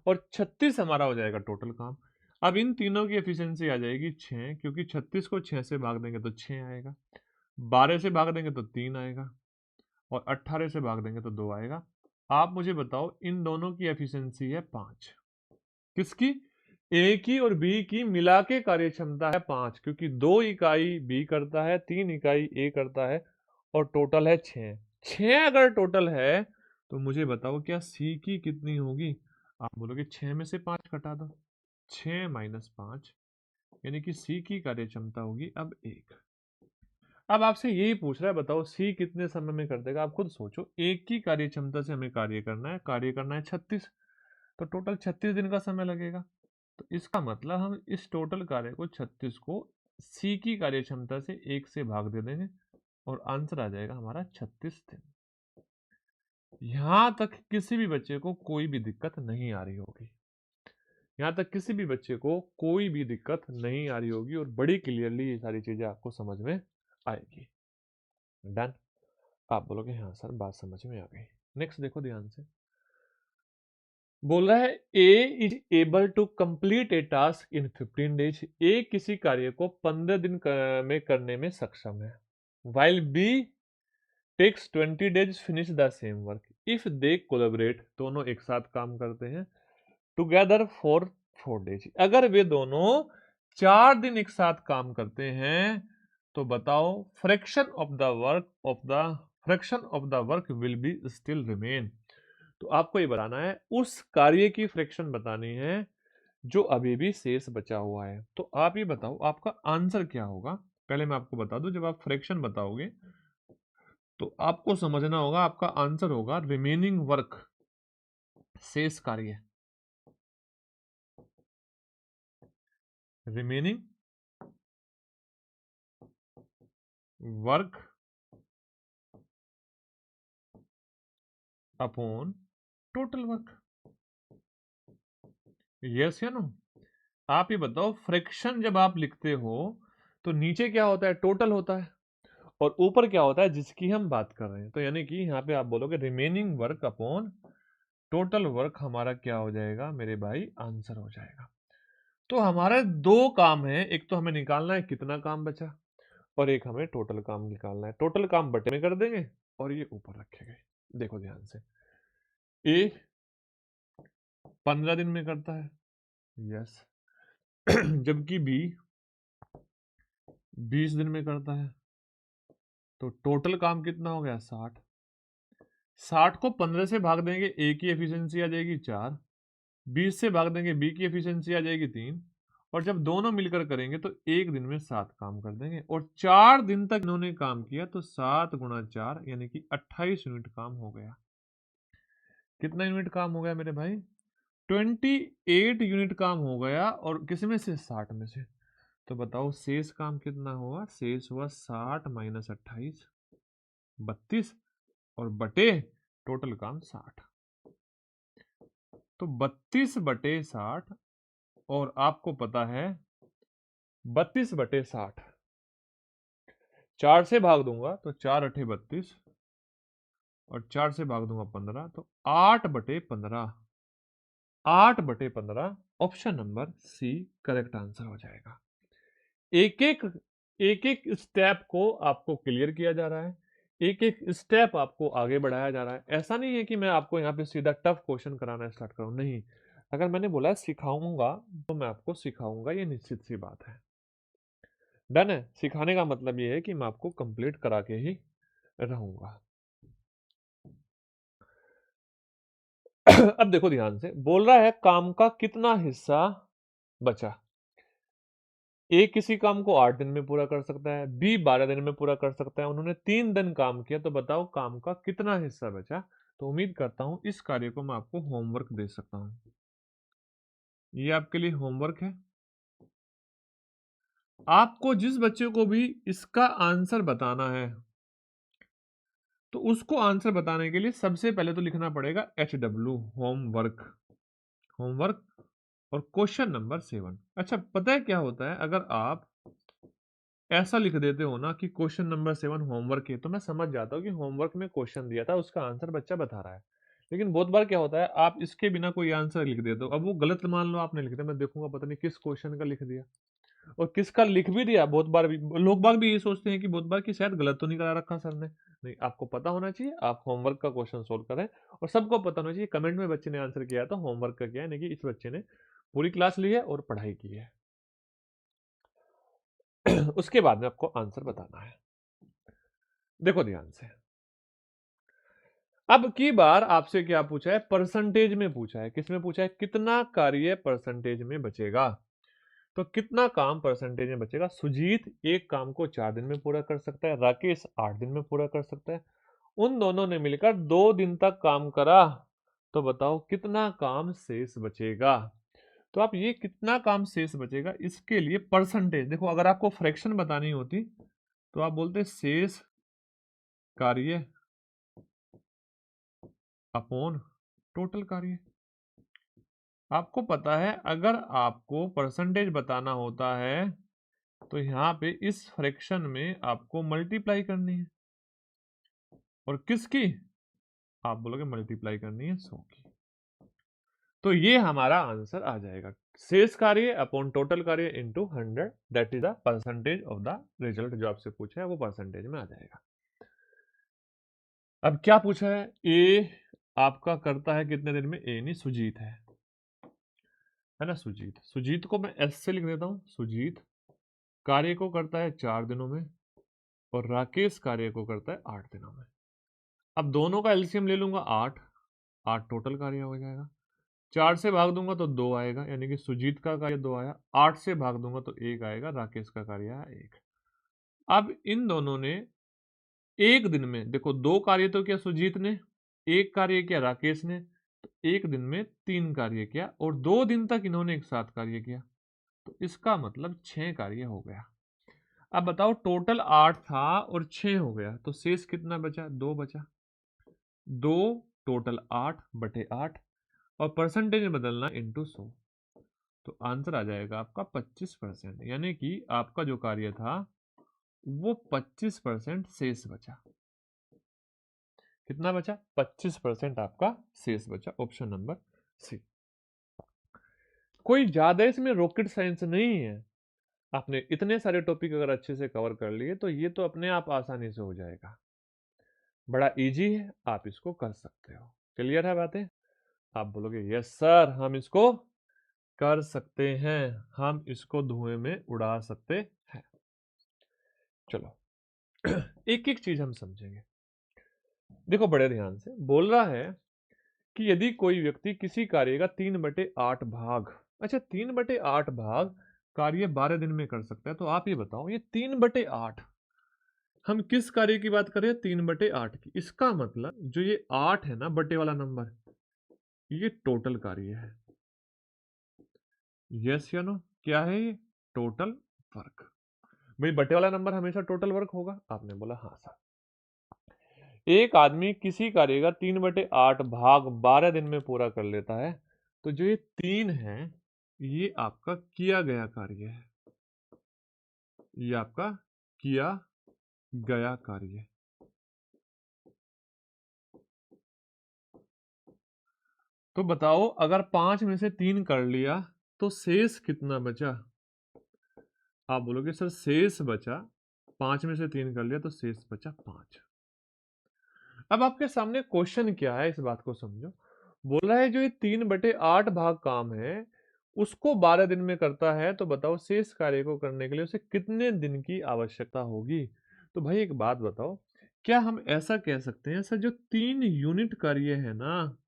और 36 हमारा हो जाएगा टोटल काम। अब इन तीनों की एफिशिएंसी आ जाएगी 6, क्योंकि 36 को 6 से भाग देंगे तो 6 आएगा, 12 से भाग देंगे तो 3 आएगा और 18 से भाग देंगे तो 2 आएगा। आप मुझे बताओ इन दोनों की एफिशिएंसी है 5। किसकी? ए की और बी की मिला के कार्य क्षमता है 5, क्योंकि 2 इकाई बी करता है, 3 इकाई ए करता है और टोटल है 6। 6 अगर टोटल है तो मुझे बताओ क्या सी की कितनी होगी? आप बोलोगे 6 में से 5 घटा दो, 6 माइनस 5, यानी कि सी की कार्य क्षमता होगी अब 1। अब आपसे यही पूछ रहा है, बताओ सी कितने समय में कर देगा? आप खुद सोचो, एक की कार्य क्षमता से हमें कार्य करना है 36, तो टोटल 36 दिन का समय लगेगा। तो इसका मतलब हम इस टोटल कार्य को 36 को सी की कार्य क्षमता से 1 से भाग दे देंगे और आंसर आ जाएगा हमारा 36 दिन। यहां तक किसी भी बच्चे को कोई भी दिक्कत नहीं आ रही होगी, यहां तक किसी भी बच्चे को कोई भी दिक्कत नहीं आ रही होगी और बड़ी क्लियरली ये सारी चीजें आपको समझ में आएगी। डन? आप बोलोगे हाँ सर, बात समझ में आ गई। नेक्स्ट देखो ध्यान से, बोल रहा है A is able to complete a task in 15 days. A किसी कार्य को 15 दिन में करने में सक्षम है, while B takes 20 days finish the same work if they collaborate. दोनों एक साथ काम करते हैं टुगेदर फॉर 4 डेज। अगर वे दोनों 4 दिन एक साथ काम करते हैं तो बताओ fraction of the work will be still remain. तो आपको ये बताना है, उस कार्य की फ्रैक्शन बतानी है जो अभी भी शेष बचा हुआ है। तो आप ये बताओ आपका आंसर क्या होगा? पहले मैं आपको बता दूं, जब आप फ्रैक्शन बताओगे तो आपको समझना होगा आपका आंसर होगा रिमेनिंग वर्क शेष कार्य, remaining work upon total work. Yes या नो? आप ये बताओ, फ्रैक्शन जब आप लिखते हो तो नीचे क्या होता है? टोटल होता है, और ऊपर क्या होता है? जिसकी हम बात कर रहे हैं। तो यानी कि यहाँ पे आप बोलोगे remaining work upon total work, हमारा क्या हो जाएगा मेरे भाई? आंसर हो जाएगा। तो हमारे दो काम है, एक तो हमें निकालना है कितना काम बचा, और एक हमें टोटल काम निकालना है। टोटल काम बटे में कर देंगे और ये ऊपर रखेंगे। देखो ध्यान से, ए 15 दिन में करता है, यस, जबकि बी 20 दिन में करता है। तो टोटल काम कितना हो गया? 60। 60 को 15 से भाग देंगे, ए की एफिशिएंसी आ जाएगी 4, 20 से भाग देंगे, बी की एफिशिएंसी आ जाएगी 3, और जब दोनों मिलकर करेंगे तो एक दिन में 7 काम कर देंगे, और 4 दिन तक इन्होंने काम किया, तो 7 गुणा 4 यानी कि 28 यूनिट काम हो गया। कितना यूनिट काम हो गया मेरे भाई? 28 यूनिट काम हो गया, और किस में से? 60 में से। तो बताओ शेष काम कितना हुआ? शेष हुआ 60 माइनस 28, 32, और बटे टोटल काम 60। तो 32 बटे 60, और आपको पता है 32 बटे 60, 4 से भाग दूंगा तो 4 अठे 32, और 4 से भाग दूंगा 15, तो 8 बटे 15, 8 बटे 15, option number C correct answer हो जाएगा। एक एक स्टेप को आपको क्लियर किया जा रहा है, एक एक स्टेप आपको आगे बढ़ाया जा रहा है। ऐसा नहीं है कि मैं आपको यहाँ पे सीधा टफ क्वेश्चन कराना स्टार्ट करूँ, नहीं। अगर मैंने बोला सिखाऊंगा तो मैं आपको सिखाऊंगा, ये निश्चित सी बात है। डन है? सिखाने का मतलब ये है कि मैं आपको कंप्लीट करा के ही रहूंगा। अब देखो ध्यान से, बोल रहा है काम का कितना हिस्सा बचा। ए किसी काम को 8 दिन में पूरा कर सकता है, बी 12 दिन में पूरा कर सकता है। उन्होंने 3 दिन काम किया, तो बताओ काम का कितना हिस्सा बचा। तो उम्मीद करता हूं इस कार्य को मैं आपको होमवर्क दे सकता हूं। ये आपके लिए होमवर्क है। आपको जिस बच्चे को भी इसका आंसर बताना है, तो उसको आंसर बताने के लिए सबसे पहले तो लिखना पड़ेगा HW, होमवर्क। होमवर्क और क्वेश्चन नंबर 7। अच्छा, पता है क्या होता है? अगर आप ऐसा लिख देते हो ना कि क्वेश्चन नंबर 7 होमवर्क है, तो मैं समझ जाता हूँ कि होमवर्क में क्वेश्चन दिया था, उसका आंसर बच्चा बता रहा है। लेकिन बहुत बार क्या होता है, आप इसके बिना कोई आंसर लिख देते हो। अब वो गलत मान लो आपने लिख दिया, मैं देखूंगा पता नहीं किस क्वेश्चन का लिख दिया, और किसका लिख भी दिया। बहुत बार भी लोग बाग भी ये सोचते हैं कि बहुत बार कि शायद गलत तो नहीं करा रखा सर ने। नहीं, आपको पता होना चाहिए, आप होमवर्क का क्वेश्चन सोल्व करें, और सबको पता होना चाहिए कमेंट में बच्चे ने आंसर किया तो होमवर्क का किया है, नहीं कि इस बच्चे ने पूरी क्लास ली है और पढ़ाई की है। उसके बाद में आपको आंसर बताना है। देखो ध्यान से, अब की बार आपसे क्या पूछा है? परसेंटेज में पूछा है। किसमें पूछा है? कितना कार्य परसेंटेज में बचेगा। तो कितना काम परसेंटेज में बचेगा? सुजीत एक काम को 4 दिन में पूरा कर सकता है, राकेश 8 दिन में पूरा कर सकता है। उन दोनों ने मिलकर 2 दिन तक काम करा, तो बताओ कितना काम शेष बचेगा। तो आप ये कितना काम शेष बचेगा, इसके लिए परसेंटेज देखो। अगर आपको फ्रैक्शन बतानी होती तो आप बोलते शेष कार्य अपॉन टोटल कार्य। आपको पता है अगर आपको परसेंटेज बताना होता है तो यहाँ पे इस फ्रैक्शन में आपको मल्टीप्लाई करनी है, और किसकी? आप बोलोगे मल्टीप्लाई करनी है 100 की। तो ये हमारा आंसर आ जाएगा, शेष कार्य अपॉन टोटल कार्य into 100, that is the percentage of the result. जो आपसे पूछा है वो परसेंटेज में आ जाएगा। अब क्या पूछा है? ए आपका करता है कितने दिन में? ए नहीं, सुजीत है ना। सुजीत, सुजीत को मैं एस से लिख देता हूं। सुजीत कार्य को करता है 4 दिनों में, और राकेश कार्य को करता है 8 दिनों में। अब दोनों का एलसीएम ले लूंगा 8, 8 टोटल कार्य हो जाएगा। 4 से भाग दूंगा तो 2 आएगा, यानी कि सुजीत का कार्य 2 आया। 8 से भाग दूंगा तो 1 आएगा, राकेश का कार्य आया 1। अब इन दोनों ने एक दिन में, देखो 2 कार्य तो किया सुजीत ने, 1 कार्य किया राकेश ने, तो एक दिन में 3 कार्य किया और 2 दिन तक इन्होंने एक साथ कार्य किया, तो इसका मतलब 6 कार्य हो गया। अब बताओ टोटल 8 था और 6 हो गया, तो शेष कितना बचा? 2 बचा। 2 टोटल 8/8 और परसेंटेज में बदलना इंटू 100, तो आंसर आ जाएगा आपका 25%, यानी कि आपका जो कार्य था वो 25% शेष बचा। कितना बचा? 25% आपका शेष बचा। Option number C. कोई ज्यादा इसमें रॉकेट साइंस नहीं है। आपने इतने सारे टॉपिक अगर अच्छे से कवर कर लिए तो ये तो अपने आप आसानी से हो जाएगा। बड़ा इजी है, आप इसको कर सकते हो। क्लियर है बातें? आप बोलोगे यस सर, हम इसको कर सकते हैं, हम इसको धुएं में उड़ा सकते हैं। चलो एक एक चीज हम समझेंगे। देखो बड़े ध्यान से, बोल रहा है कि यदि कोई व्यक्ति किसी कार्य का 3/8 भाग, अच्छा 3/8 भाग कार्य 12 दिन में कर सकता है, तो आप ये बताओ ये 3/8 हम किस कार्य की बात करें? 3/8 की। इसका मतलब जो ये 8 है ना बटे वाला नंबर, ये टोटल कार्य है। यस या नो? क्या है ये? Total work. भाई बटे वाला नंबर हमेशा टोटल वर्क होगा? आपने बोला हाँ सर। एक आदमी किसी कार्य का 3/8 भाग 12 दिन में पूरा कर लेता है, तो जो ये 3 है ये आपका किया गया कार्य है, ये आपका किया गया कार्य। तो बताओ अगर 5 में से 3 कर लिया तो शेष कितना बचा? आप बोलोगे सर शेष बचा, 5 में से 3 कर लिया तो शेष बचा 5। अब आपके सामने क्वेश्चन क्या है, इस बात को समझो। बोल रहा है जो ये 3/8 भाग काम है उसको 12 दिन में करता है, तो बताओ शेष कार्य को करने के लिए उसे कितने दिन की आवश्यकता होगी? तो भाई एक बात बताओ, क्या हम ऐसा कह सकते हैं सर जो 3 यूनिट कार्य है ना,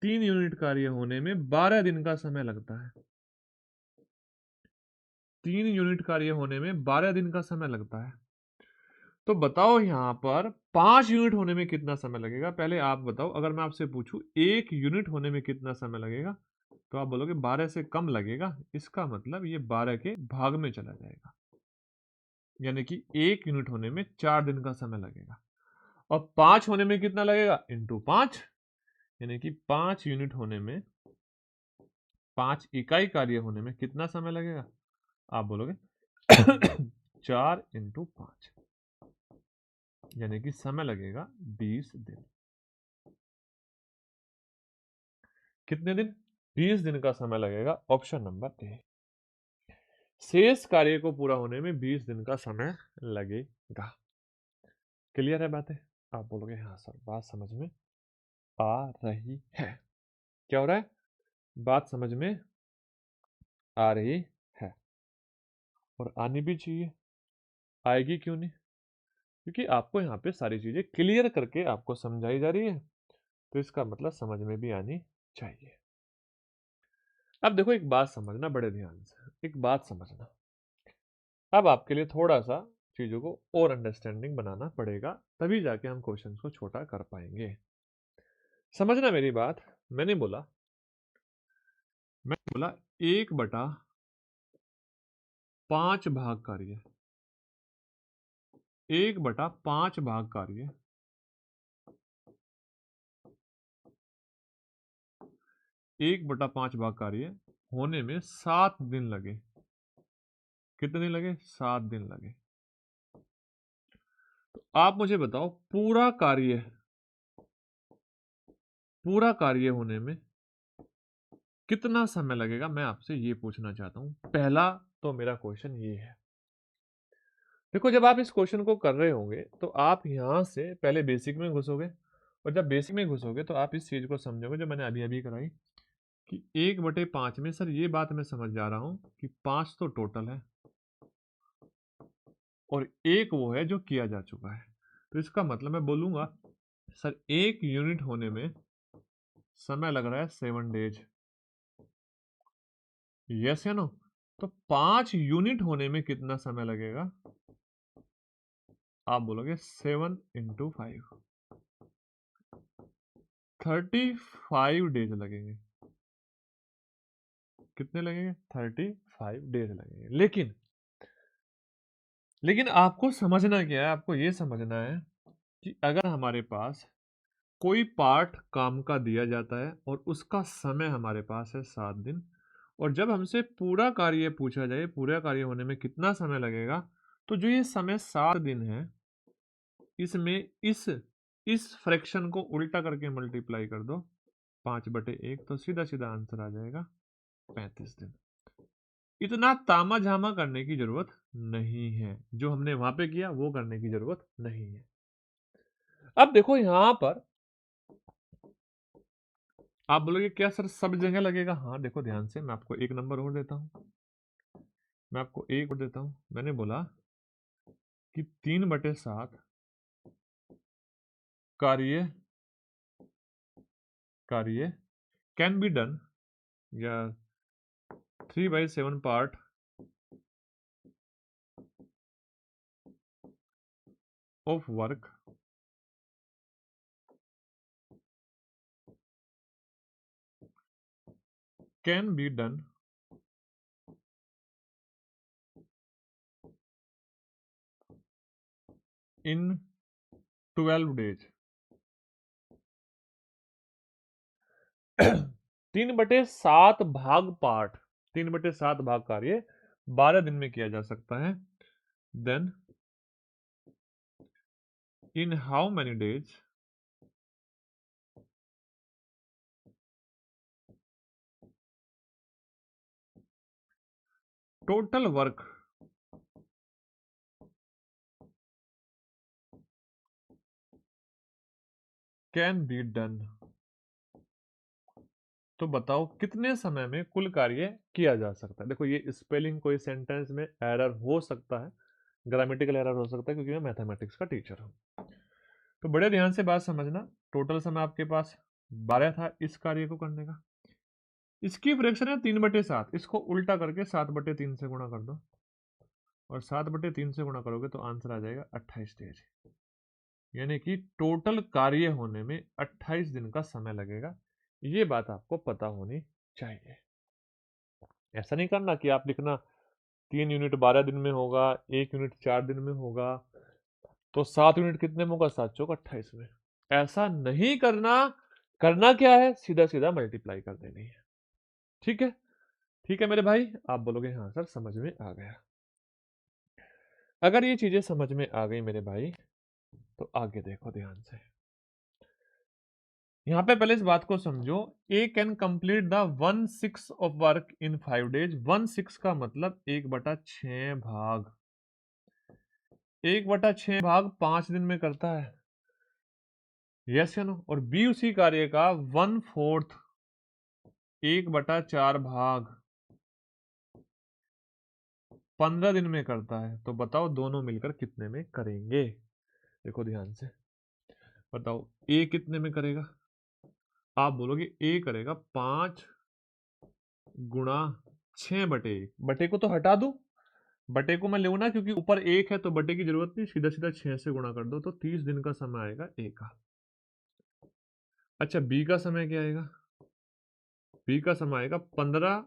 3 यूनिट कार्य होने में 12 दिन का समय लगता है। 3 यूनिट कार्य होने में 12 दिन का समय लगता है, तो बताओ यहां पर 5 यूनिट होने में कितना समय लगेगा? पहले आप बताओ, अगर मैं आपसे पूछूं 1 यूनिट होने में कितना समय लगेगा, तो आप बोलोगे 12 से कम लगेगा। इसका मतलब ये 12 के भाग में चला जाएगा, यानी कि 1 यूनिट होने में 4 दिन का समय लगेगा। और 5 होने में कितना लगेगा? इंटू 5, यानी कि 5 यूनिट होने में, 5 इकाई कार्य होने में कितना समय लगेगा? आप बोलोगे 4 इंटू 5, यानी कि समय लगेगा 20 दिन। कितने दिन? 20 दिन का समय लगेगा। Option number A. शेष कार्य को पूरा होने में 20 दिन का समय लगेगा। क्लियर है बातें? आप बोलोगे हाँ सर, बात समझ में आ रही है। क्या हो रहा है? बात समझ में आ रही है, और आनी भी चाहिए। आएगी क्यों नहीं? क्योंकि आपको यहाँ पे सारी चीजें क्लियर करके आपको समझाई जा रही है, तो इसका मतलब समझ में भी आनी चाहिए। अब देखो एक बात समझना बड़े ध्यान से, एक बात समझना। अब आपके लिए थोड़ा सा चीजों को और अंडरस्टैंडिंग बनाना पड़ेगा, तभी जाके हम क्वेश्चंस को छोटा कर पाएंगे। समझना मेरी बात। मैंने बोला 1/5 भाग कार्य, 1/5 भाग कार्य 1/5 भाग कार्य होने में 7 दिन लगे। कितने दिन लगे? 7 दिन लगे। तो आप मुझे बताओ पूरा कार्य होने में कितना समय लगेगा? मैं आपसे ये पूछना चाहता हूं। पहला तो मेरा क्वेश्चन ये है। देखो जब आप इस क्वेश्चन को कर रहे होंगे तो आप यहां से पहले बेसिक में घुसोगे, और जब बेसिक में घुसोगे तो आप इस चीज को समझोगे जो मैंने अभी अभी कराई, कि 1/5 में सर ये बात मैं समझ जा रहा हूं कि 5 तो टोटल है और 1 वो है जो किया जा चुका है। तो इसका मतलब मैं बोलूंगा सर 1 यूनिट होने में समय लग रहा है 7 डेज। यस या नो? तो 5 यूनिट होने में कितना समय लगेगा? आप बोलोगे 7 इंटू 5, 35 डेज लगेंगे। कितने लगेंगे? 35 डेज लगेंगे। लेकिन आपको समझना क्या है, आपको ये समझना है कि अगर हमारे पास कोई पार्ट काम का दिया जाता है और उसका समय हमारे पास है 7 दिन, और जब हमसे पूरा कार्य पूछा जाए, पूरा कार्य होने में कितना समय लगेगा, तो जो ये समय 7 दिन है, इसमें इस फ्रैक्शन को उल्टा करके मल्टीप्लाई कर दो 5/1, तो सीधा सीधा आंसर आ जाएगा 35 दिन। इतना तामा झामा करने की जरूरत नहीं है, जो हमने वहां पे किया वो करने की जरूरत नहीं है। अब देखो यहां पर आप बोलोगे क्या सर सब जगह लगेगा? हाँ देखो ध्यान से, मैं आपको एक नंबर और देता हूं, मैं आपको एक और देता हूं। मैंने बोला कि 3/7 कार्य कार्य कैन बी डन, या 3/7 part of work can be done in 12 days. 3/7 भाग पार्ट, 3/7 भाग कार्य 12 दिन में किया जा सकता है। Then in how many days total work can be done. तो बताओ कितने समय में कुल कार्य किया जा सकता है? देखो ये स्पेलिंग कोई सेंटेंस में एरर हो सकता है, ग्रामेटिकल एरर हो सकता है, क्योंकि मैं मैथमेटिक्स का टीचर हूं। तो बड़े ध्यान से बात समझना। टोटल समय आपके पास 12 था इस कार्य को करने का। इसकी फ्रैक्शन है 3/7, इसको उल्टा करके 7/3 से गुणा कर दो, और 7/3 से गुणा करोगे तो आंसर आ जाएगा 28 डेज। यानी कि टोटल कार्य होने में 28 दिन का समय लगेगा। ये बात आपको पता होनी चाहिए। ऐसा नहीं करना कि आप लिखना 3 यूनिट 12 दिन में होगा, 1 यूनिट 4 दिन में होगा, तो 7 यूनिट कितने में होगा? 7 चौक 28 में। ऐसा नहीं करना। करना क्या है? सीधा सीधा मल्टीप्लाई कर देनी है। ठीक है? ठीक है मेरे भाई, आप बोलोगे हाँ सर समझ में आ गया। अगर ये चीजें समझ में आ गई मेरे भाई, तो आगे देखो ध्यान से। यहां पे पहले इस बात को समझो, A can complete the 1/6 of work in 5 days. 1/6 का मतलब 1/6 भाग, 1/6 भाग 5 दिन में करता है, यस या नो? और बी उसी कार्य का 1/4, 1/4 भाग 15 दिन में करता है। तो बताओ दोनों मिलकर कितने में करेंगे? देखो ध्यान से बताओ, ए कितने में करेगा? आप बोलोगे ए करेगा 5 गुणा 6/1। बटे को तो हटा दो, बटे को मैं लूँ ना, क्योंकि ऊपर 1 है तो बटे की जरूरत नहीं, सीधा सीधा 6 से गुणा कर दो, तो 30 दिन का समय आएगा ए का। अच्छा बी का समय क्या आएगा? बी का समय आएगा 15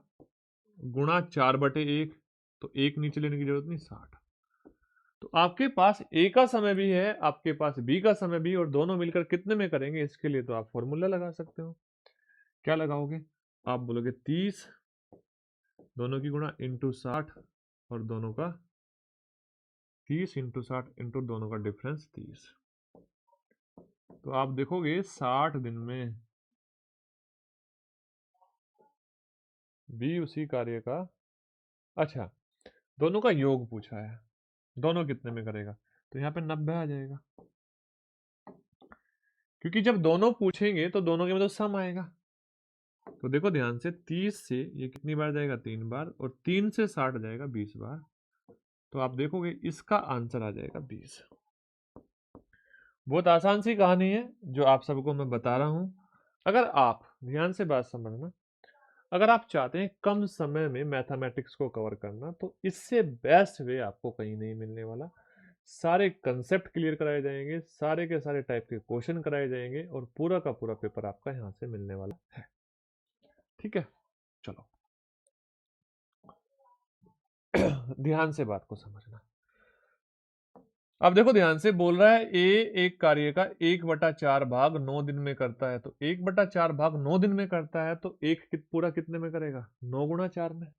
गुणा 4/1, तो 1 नीचे लेने की जरूरत नहीं, 60। तो आपके पास ए का समय भी है, आपके पास बी का समय भी, और दोनों मिलकर कितने में करेंगे? इसके लिए तो आप फॉर्मूला लगा सकते हो। क्या लगाओगे? आप बोलोगे 30 दोनों की गुणा इंटू 60, और दोनों का 30 इंटू 60 इंटू दोनों का डिफरेंस 30। तो आप देखोगे 60 दिन में बी उसी कार्य का, अच्छा दोनों का योग पूछा है, दोनों कितने में करेगा? तो यहाँ पे 90 आ जाएगा, क्योंकि जब दोनों पूछेंगे तो दोनों के में तो सम आएगा। तो देखो ध्यान से, 30 से ये कितनी बार जाएगा? 3 बार, और 3 से 60 जाएगा 20 बार। तो आप देखोगे इसका आंसर आ जाएगा 20। बहुत आसान सी कहानी है जो आप सबको मैं बता रहा हूं। अगर आप ध्यान से बात समझना, अगर आप चाहते हैं कम समय में मैथमेटिक्स को कवर करना, तो इससे बेस्ट वे आपको कहीं नहीं मिलने वाला। सारे कंसेप्ट क्लियर कराए जाएंगे, सारे के सारे टाइप के क्वेश्चन कराए जाएंगे और पूरा का पूरा पेपर आपका यहाँ से मिलने वाला है। ठीक है, चलो ध्यान से बात को समझना। अब देखो ध्यान से, बोल रहा है ए एक कार्य का 1/4 भाग 9 दिन में करता है, तो 1/4 भाग 9 दिन में करता है, तो पूरा कितने में करेगा? 9 गुणा 4 में।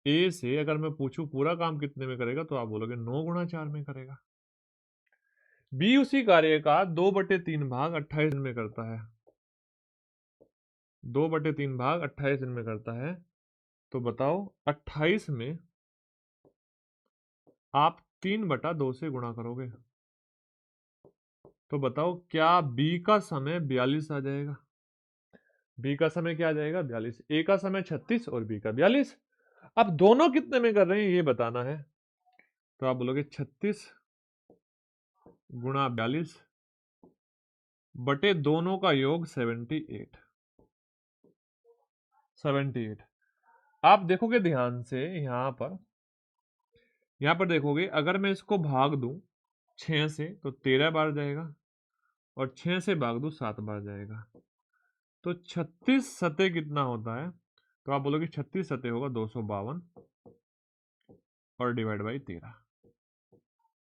ए से अगर मैं पूछूं पूरा काम कितने में करेगा, तो आप बोलोगे 9 गुणा 4 में करेगा। बी उसी कार्य का 2/3 भाग 28 दिन में करता है, 2/3 भाग 28 दिन में करता है, तो बताओ 28 में आप 3/2 से गुणा करोगे, तो बताओ क्या बी का समय 42 आ जाएगा? बी का समय क्या आ जाएगा? 42। ए का समय 36 और बी का 42। अब दोनों कितने में कर रहे हैं ये बताना है, तो आप बोलोगे 36 गुणा 42 बटे दोनों का योग 78। आप देखोगे ध्यान से, यहां पर देखोगे, अगर मैं इसको भाग दूं 6 से तो 13 बार जाएगा, और 6 से भाग दूं 7 बार जाएगा, तो 36 सते कितना होता है? तो आप बोलोगे 36 सते होगा 252 और divide by 13,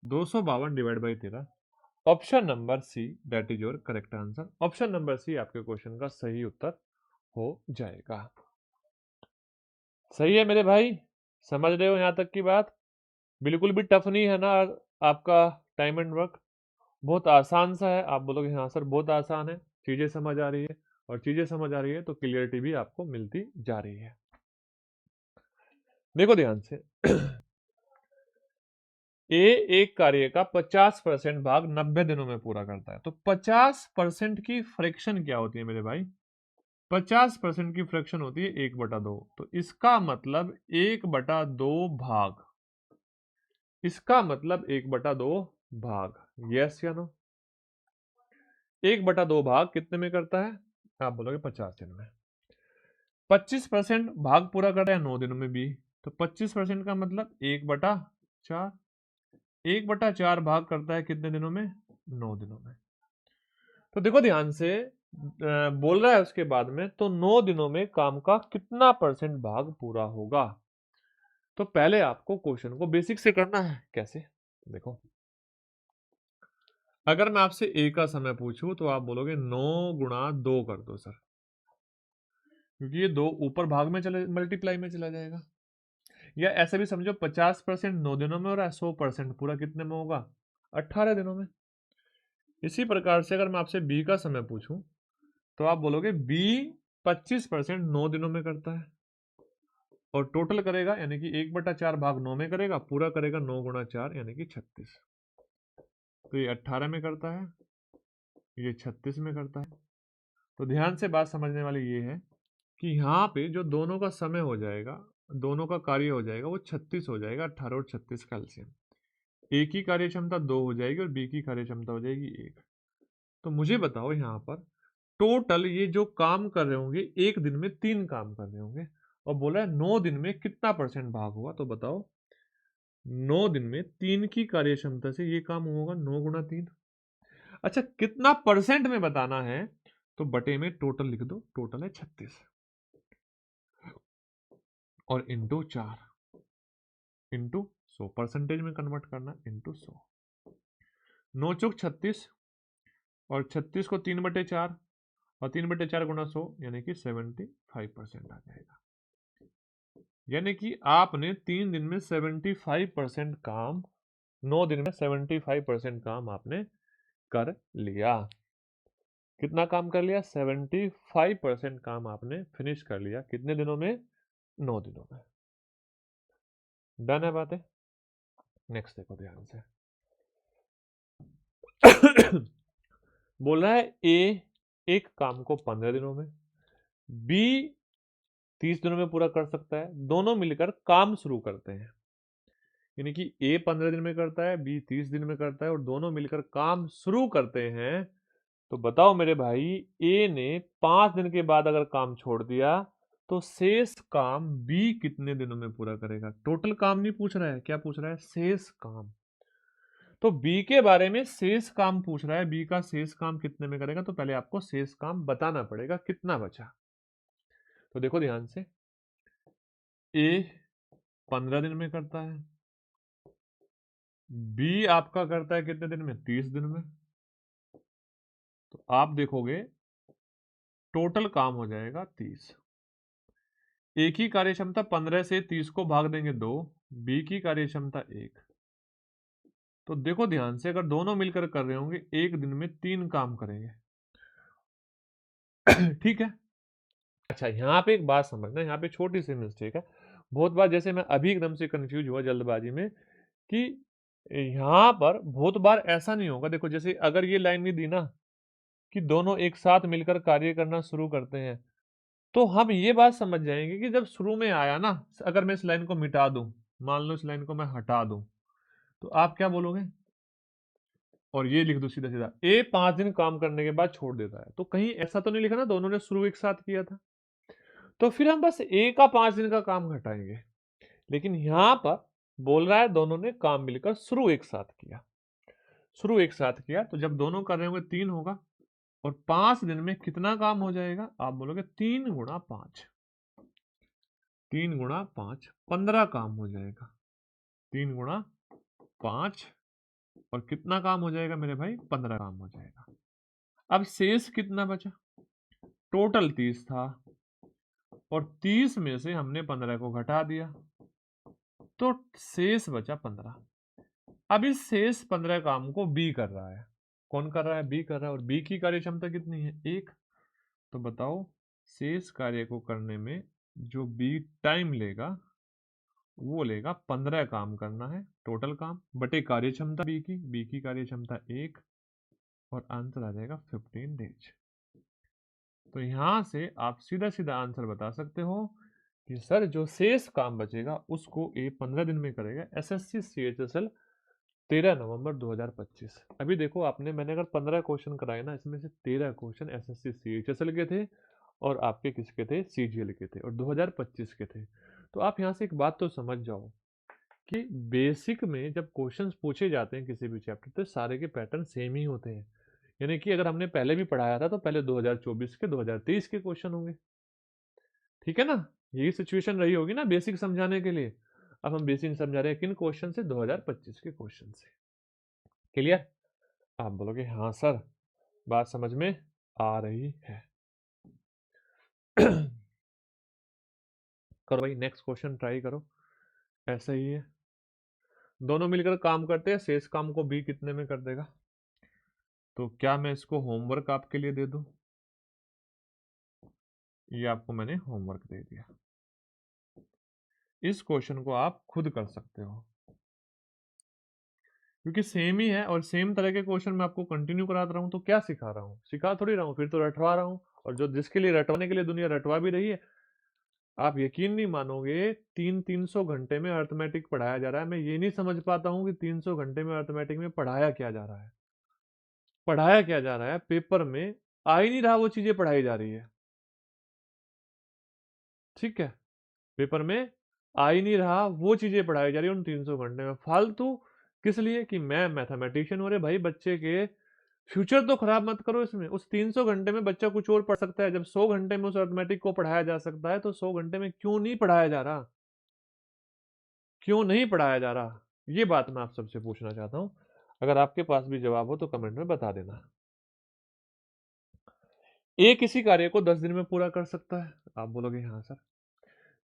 252 divide by 13। Option number C that is your correct answer. Option number C आपके क्वेश्चन का सही उत्तर हो जाएगा। सही है मेरे भाई, समझ रहे हो यहां तक की बात? बिल्कुल भी टफ नहीं है ना आपका टाइम एंड वर्क? बहुत आसान सा है। आप बोलोगे हाँ सर बहुत आसान है, चीजें समझ आ रही है, और चीजें समझ आ रही है तो क्लियरिटी भी आपको मिलती जा रही है। देखो ध्यान से ए एक कार्य का 50% भाग 90 दिनों में पूरा करता है, तो 50% की फ्रैक्शन क्या होती है मेरे भाई? 50% की फ्रैक्शन होती है 1/2। तो इसका मतलब 1/2 भाग, इसका मतलब 1/2 भाग, यस या नो? 1/2 भाग कितने में करता है? आप बोलोगे 50 दिन में। 25% भाग पूरा कर रहा है 9 दिनों में भी, तो 25% का मतलब 1/4। 1/4 भाग करता है कितने दिनों में? 9 दिनों में। तो देखो ध्यान से, बोल रहा है उसके बाद में, तो 9 दिनों में काम का कितना परसेंट भाग पूरा होगा? तो पहले आपको क्वेश्चन को बेसिक से करना है। कैसे? देखो, अगर मैं आपसे ए का समय पूछूं तो आप बोलोगे 9 गुणा 2 कर दो सर, क्योंकि ये 2 ऊपर भाग में चले मल्टीप्लाई में चला जाएगा। या ऐसे भी समझो 50% 9 दिनों में हो रहा है, 100% पूरा कितने में होगा? 18 दिनों में। इसी प्रकार से अगर मैं आपसे बी का समय पूछूं तो आप बोलोगे बी 25% 9 दिनों में करता है, और टोटल करेगा यानी कि 1/4 भाग 9 में करेगा, पूरा करेगा 9 गुणा 4 यानी कि 36। तो ये 18 में करता है, ये 36 में करता है। तो ध्यान से बात समझने वाली ये है कि यहाँ पे जो दोनों का समय हो जाएगा, दोनों का कार्य हो जाएगा, वो 36 हो जाएगा। 18 और 36 का एलसीएम, ए की कार्य क्षमता 2 हो जाएगी और बी की कार्य क्षमता हो जाएगी 1। तो मुझे बताओ यहाँ पर टोटल ये जो काम कर रहे होंगे, एक दिन में 3 काम कर रहे होंगे, और बोला है 9 दिन में कितना परसेंट भाग होगा? तो बताओ 9 दिन में 3 की कार्य क्षमता से ये काम होगा 9 गुणा 3। अच्छा, कितना परसेंट में बताना है, तो बटे में टोटल लिख दो, टोटल है 36 और इंटू 4 इंटू 100, परसेंटेज में कन्वर्ट करना, इंटू 100। 9 चौक 36, और 36 को 3/4, और 3/4 गुणा 100 यानी कि 75% आ जाएगा। यानी कि आपने 3 दिन में 75% काम, 9 दिन में 75% काम आपने कर लिया। कितना काम कर लिया? 75% काम आपने फिनिश कर लिया। कितने दिनों में? 9 दिनों में। डन है बातें? नेक्स्ट देखो ध्यान से बोल रहा है ए एक काम को 15 दिनों में, बी 30 दिनों में पूरा कर सकता है। दोनों मिलकर काम शुरू करते हैं, यानी कि ए 15 दिन में करता है, बी 30 दिन में करता है, और दोनों मिलकर काम शुरू करते हैं। तो बताओ मेरे भाई, ए ने 5 दिन के बाद अगर काम छोड़ दिया तो शेष काम बी कितने दिनों में पूरा करेगा? टोटल काम नहीं पूछ रहा है, क्या पूछ रहा है? शेष काम। तो बी के बारे में शेष काम पूछ रहा है, बी का शेष काम कितने में करेगा, तो पहले आपको शेष काम बताना पड़ेगा कितना बचा। तो देखो ध्यान से, ए 15 दिन में करता है, बी आपका करता है कितने दिन में, 30 दिन में। तो आप देखोगे टोटल काम हो जाएगा 30। ए की कार्य क्षमता 15 से 30 को भाग देंगे 2, बी की कार्य क्षमता 1। तो देखो ध्यान से, अगर दोनों मिलकर कर रहे होंगे एक दिन में 3 काम करेंगे। ठीक है। अच्छा, यहाँ पे एक बात समझना, यहाँ पे छोटी सी मिस्टेक है। बहुत बार जैसे मैं अभी एकदम से कंफ्यूज हुआ जल्दबाजी में कि यहाँ पर बहुत बार ऐसा नहीं होगा। देखो जैसे अगर ये लाइन भी दी ना कि दोनों एक साथ मिलकर कार्य करना शुरू करते हैं, तो हम ये बात समझ जाएंगे कि जब शुरू में आया ना, अगर मैं इस लाइन को मिटा दूं, मान लो इस लाइन को मैं हटा दूं, तो आप क्या बोलोगे, और ये लिख दो सीधा सीधा, ए 5 दिन काम करने के बाद छोड़ देता है, तो कहीं ऐसा तो नहीं लिखा ना दोनों ने शुरू एक साथ किया था। तो फिर हम बस ए का 5 दिन का काम घटाएंगे, लेकिन यहां पर बोल रहा है दोनों ने काम मिलकर शुरू एक साथ किया। शुरू एक साथ किया तो जब दोनों कर रहे होंगे 3 होगा, और 5 दिन में कितना काम हो जाएगा, आप बोलोगे 3 गुणा 5, 3 गुणा 5 15 काम हो जाएगा, 3 गुणा 5, और कितना काम हो जाएगा मेरे भाई, 15 काम हो जाएगा। अब शेष कितना बचा, टोटल 30 था, और 30 में से हमने 15 को घटा दिया, तो शेष बचा 15। अब इस शेष 15 काम को बी कर रहा है। कौन कर रहा है, बी कर रहा है, और बी की कार्य क्षमता कितनी है, 1। तो बताओ शेष कार्य को करने में जो बी टाइम लेगा वो लेगा 15 काम करना है, टोटल काम बटे कार्य क्षमता बी की कार्य क्षमता 1, और आंसर आ जाएगा 15 डेज। तो यहां से आप सीधा सीधा आंसर बता सकते हो कि सर जो शेष काम बचेगा उसको ए 15 दिन में करेगा। एसएससी सीएचएसएल 13 नवंबर 2025। अभी देखो आपने, मैंने अगर 15 क्वेश्चन कराए ना, इसमें से 13 क्वेश्चन एसएससी सीएचएसएल के थे और आपके किसके थे, सीजीएल के थे, और 2025 के थे। तो आप यहाँ से एक बात तो समझ जाओ कि बेसिक में जब क्वेश्चंस पूछे जाते हैं किसी भी चैप्टर, तो सारे के पैटर्न सेम ही होते हैं। यानी कि अगर हमने पहले भी पढ़ाया था तो पहले 2024 के 2023 के क्वेश्चन होंगे। ठीक है ना, यही सिचुएशन रही होगी ना बेसिक समझाने के लिए। अब हम बेसिक समझा रहे हैं किन क्वेश्चन से, 2025 के क्वेश्चन से। क्लियर? आप बोलोगे हाँ सर, बात समझ में आ रही है। करो भाई, नेक्स्ट क्वेश्चन ट्राई करो। ऐसा ही है, दोनों मिलकर काम करते हैं, शेष काम को बी कितने में कर देगा। तो क्या मैं इसको होमवर्क आपके लिए दे दूं, ये आपको मैंने होमवर्क दे दिया। इस क्वेश्चन को आप खुद कर सकते हो, क्योंकि सेम ही है और सेम तरह के क्वेश्चन मैं आपको कंटिन्यू कराता रहा हूं, तो क्या सिखा रहा हूं, सिखा थोड़ी रहा हूं, फिर तो रटवा रहा हूं। और जो जिसके लिए रटवाने के लिए दुनिया रटवा भी रही है, आप यकीन नहीं मानोगे, 300 घंटे में अर्थमेटिक पढ़ाया जा रहा है। मैं ये नहीं समझ पाता हूँ कि 300 घंटे में अर्थमेटिक में पढ़ाया क्या जा रहा है, पढ़ाया क्या जा रहा है, पेपर में आ ही नहीं रहा वो चीजें पढ़ाई जा रही है। ठीक है, पेपर में आ ही नहीं रहा वो चीजें पढ़ाई जा रही है उन 300 घंटे में, फालतू। किस लिए कि मैं मैथमेटिशियन हो रहे भाई, बच्चे के फ्यूचर तो खराब मत करो इसमें। उस 300 घंटे में बच्चा कुछ और पढ़ सकता है, जब 100 घंटे में उस अर्थमेटिक को पढ़ाया जा सकता है, तो 100 घंटे में क्यों नहीं पढ़ाया जा रहा, क्यों नहीं पढ़ाया जा रहा, ये बात मैं आप सबसे पूछना चाहता हूं। अगर आपके पास भी जवाब हो तो कमेंट में बता देना। ए किसी कार्य को 10 दिन में पूरा कर सकता है, आप बोलोगे हाँ सर।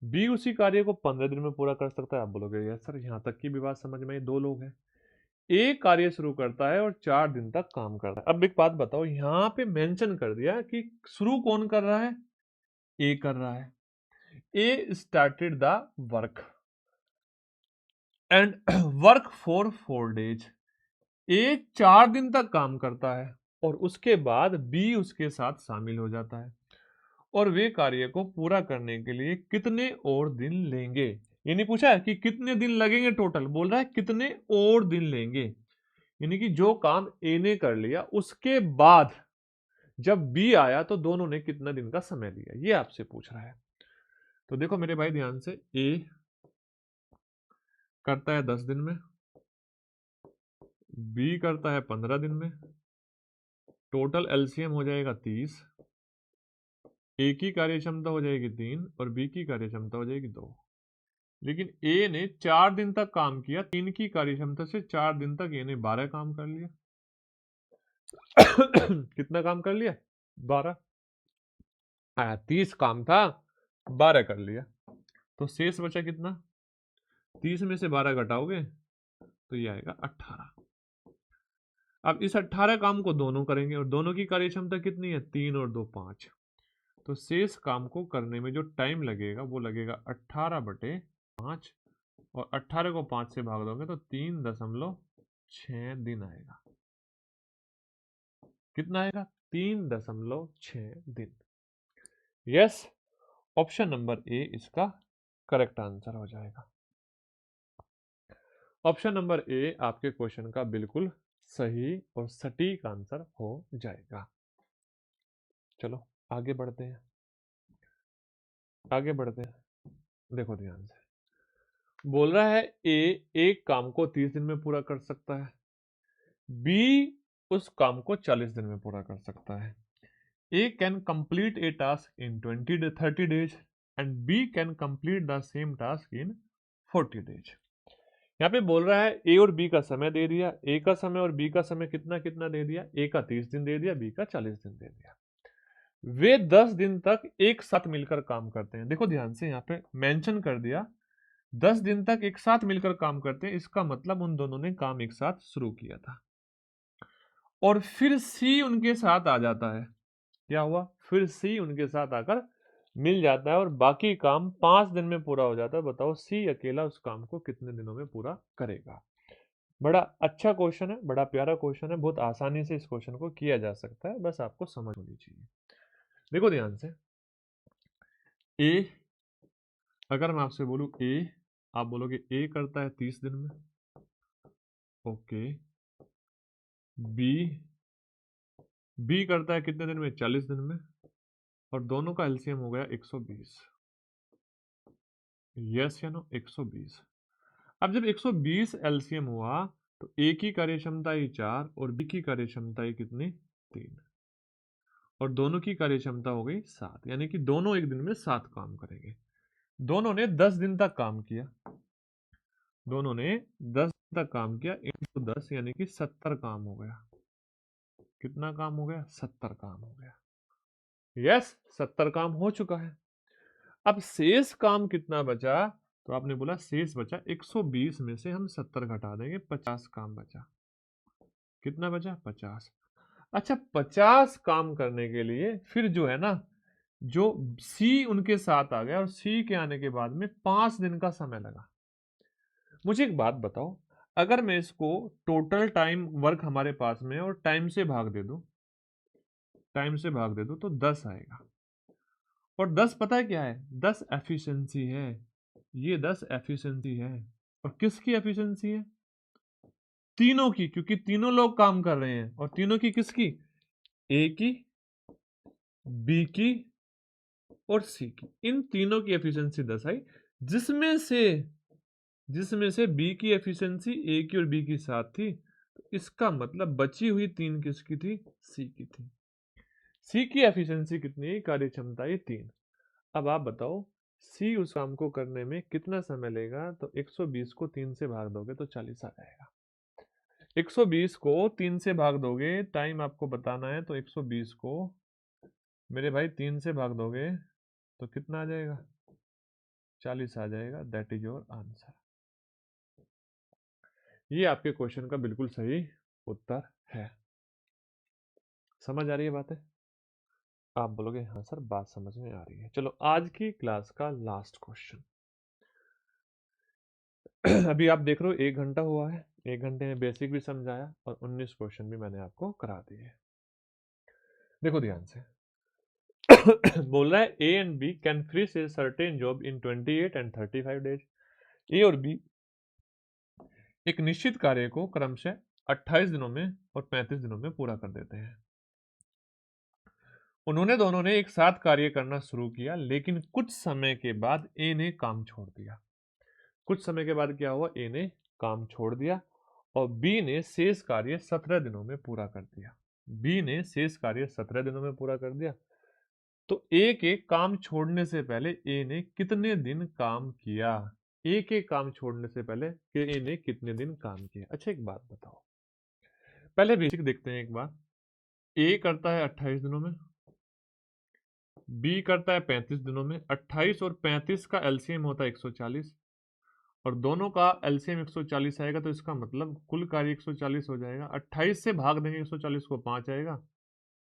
बी उसी कार्य को 15 दिन में पूरा कर सकता है, आप बोलोगे यस सर। यहां तक की भी बात समझ में, दो लोग हैं। ए कार्य शुरू करता है और 4 दिन तक काम करता है। अब एक बात बताओ, यहां पे मेंशन कर दिया कि शुरू कौन कर रहा है, ए कर रहा है। A started the work and work for 4 days. A 4 दिन तक काम करता है और उसके बाद बी उसके साथ शामिल हो जाता है, और वे कार्य को पूरा करने के लिए कितने और दिन लेंगे। ये नहीं पूछा है कि कितने दिन लगेंगे टोटल, बोल रहा है कितने और दिन लेंगे। यानी कि जो काम ए ने कर लिया उसके बाद जब बी आया तो दोनों ने कितना दिन का समय लिया, ये आपसे पूछ रहा है। तो देखो मेरे भाई ध्यान से, ए करता है 10 दिन में, बी करता है 15 दिन में, टोटल एलसीएम हो जाएगा 30, ए की कार्य क्षमता हो जाएगी 3 और बी की कार्य क्षमता हो जाएगी 2। लेकिन ए ने 4 दिन तक काम किया, 3 की कार्य क्षमता से 4 दिन तक ए ने 12 काम कर लिया। कितना काम कर लिया? 12। 30 काम था, 12 कर लिया, तो शेष बचा कितना? 30 में से 12 घटाओगे तो ये आएगा 18। अब इस 18 काम को दोनों करेंगे और दोनों की कार्य क्षमता कितनी है? 3 और 2 5। तो शेष काम को करने में जो टाइम लगेगा वो लगेगा 18/5, और 18 को 5 से भाग दोगे तो 3.6 दिन आएगा। कितना आएगा? 3.6 दिन। यस, ऑप्शन नंबर ए इसका करेक्ट आंसर हो जाएगा। ऑप्शन नंबर ए आपके क्वेश्चन का बिल्कुल सही और सटीक आंसर हो जाएगा। चलो आगे बढ़ते हैं, आगे बढ़ते हैं। देखो ध्यान से, बोल रहा है ए एक काम को 30 दिन में पूरा कर सकता है, बी उस काम को 40 दिन में पूरा कर सकता है। A can complete a task in 30 days and B can complete the same task in 40 days। यहाँ पे बोल रहा है ए और बी का समय दे दिया, ए का समय और बी का समय कितना कितना दे दिया, ए का 30 दिन दे दिया, बी का 40 दिन दे दिया। वे 10 दिन तक एक साथ मिलकर काम करते हैं। देखो ध्यान से, यहाँ पे मेंशन कर दिया 10 दिन तक एक साथ मिलकर काम करते हैं, इसका मतलब उन दोनों ने काम एक साथ शुरू किया था और फिर सी उनके साथ आ जाता है। क्या हुआ? फिर सी उनके साथ आकर मिल जाता है और बाकी काम 5 दिन में पूरा हो जाता है। बताओ सी अकेला उस काम को कितने दिनों में पूरा करेगा? बड़ा अच्छा क्वेश्चन है, बड़ा प्यारा क्वेश्चन है, बहुत आसानी से इस क्वेश्चन को किया जा सकता है, बस आपको समझ होनी चाहिए। देखो ध्यान से, ए, अगर मैं आपसे बोलूं ए, आप बोलोगे ए करता है 30 दिन में, ओके। बी करता है कितने दिन में? 40 दिन में, और दोनों का एलसीएम हो गया 120। यस या नो? 120। अब जब 120 एलसीएम हुआ तो ए की कार्य क्षमता ही 4 और बी की कार्य क्षमता ही कितनी? 3, और दोनों की कार्य क्षमता हो गई 7, यानी कि दोनों एक दिन में 7 काम करेंगे। दोनों ने 10 दिन तक काम किया, दोनों ने 10 दिन तक काम किया, इंटू 10 यानी कि 70 काम हो गया। कितना काम हो गया? 70 काम हो गया। यस, 70 काम हो चुका है। अब शेष काम कितना बचा? तो आपने बोला शेष बचा 120 में से हम 70 घटा देंगे, 50 काम बचा। कितना बचा? 50। अच्छा, 50 काम करने के लिए फिर जो है ना, जो सी उनके साथ आ गया और सी के आने के बाद में 5 दिन का समय लगा। मुझे एक बात बताओ, अगर मैं इसको टोटल टाइम वर्क हमारे पास में और टाइम से भाग दे दूं, टाइम से भाग दे दूं तो 10 आएगा। और 10 पता है क्या है? 10 एफिशिएंसी है, ये 10 एफिशिएंसी है। और किसकी एफिशिएंसी है? तीनों की, क्योंकि तीनों लोग काम कर रहे हैं। और तीनों की किसकी? ए की, बी की और सी की। इन तीनों की एफिशिएंसी 10 आई, जिसमें से बी की एफिशिएंसी ए की और बी की 7 थी। तो इसका मतलब बची हुई 3 किसकी थी? सी की थी। सी की एफिशिएंसी कितनी? कार्य क्षमता ही 3। अब आप बताओ सी उस काम को करने में कितना समय लेगा? तो 120 को 3 से भाग दोगे तो 40 आ जाएगा। 120 को 3 से भाग दोगे, टाइम आपको बताना है, तो 120 को मेरे भाई 3 से भाग दोगे तो कितना आ जाएगा? 40 आ जाएगा। That is your answer. ये आपके क्वेश्चन का बिल्कुल सही उत्तर है। समझ आ रही है बातें? आप बोलोगे हाँ सर, बात समझ में आ रही है। चलो आज की क्लास का लास्ट क्वेश्चन। अभी आप देख रहे हो 1 घंटा हुआ है, 1 घंटे में बेसिक भी समझाया और 19 क्वेश्चन भी मैंने आपको करा दिए। देखो ध्यान से, बोल रहा है A and B can finish a certain job in 28 and 35 days. A और बी एक निश्चित कार्य को क्रमशः 28 दिनों में और 35 दिनों में पूरा कर देते हैं। उन्होंने दोनों ने एक साथ कार्य करना शुरू किया, लेकिन कुछ समय के बाद ए ने काम छोड़ दिया। कुछ समय के बाद क्या हुआ? ए ने काम छोड़ दिया और बी ने शेष कार्य 17 दिनों में पूरा कर दिया। बी ने शेष कार्य 17 दिनों में पूरा कर दिया। तो ए के काम छोड़ने से पहले ए ने कितने दिन काम किया? ए के काम छोड़ने से पहले कि ए ने कितने दिन काम किया? अच्छा एक बात बताओ, पहले बेसिक देखते हैं एक बार। ए करता है 28 दिनों में, बी करता है 35 दिनों में। 28 और 35 का एलसीएम होता है 140, और दोनों का एलसीएम 140 आएगा, तो इसका मतलब कुल कार्य 140 हो जाएगा। 28 से भाग देंगे 140 को 5 आएगा,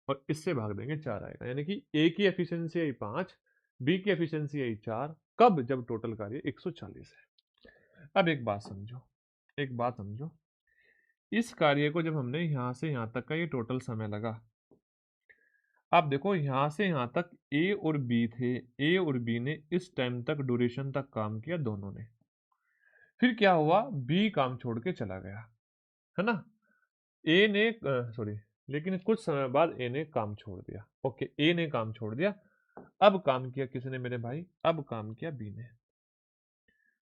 और इससे भाग देंगे 4 आएगा। यानी कि ए की एफिशिएंसी आई 5, बी की एफिशिएंसी आई 4। कब? जब टोटल कार्य 140 है। अब एक बात समझो, एक बात समझो, इस कार्य को जब हमने यहां से यहां तक का ये टोटल समय लगा, आप देखो यहां से यहां तक ए और बी थे, ए और बी ने इस टाइम तक ड्यूरेशन तक काम किया दोनों ने। फिर क्या हुआ? बी काम छोड़ के चला गया, है ना। ए ने सॉरी, लेकिन कुछ समय बाद ए ने काम छोड़ दिया। ओके, ए ने काम छोड़ दिया। अब काम किया किसने मेरे भाई? अब काम किया बी ने।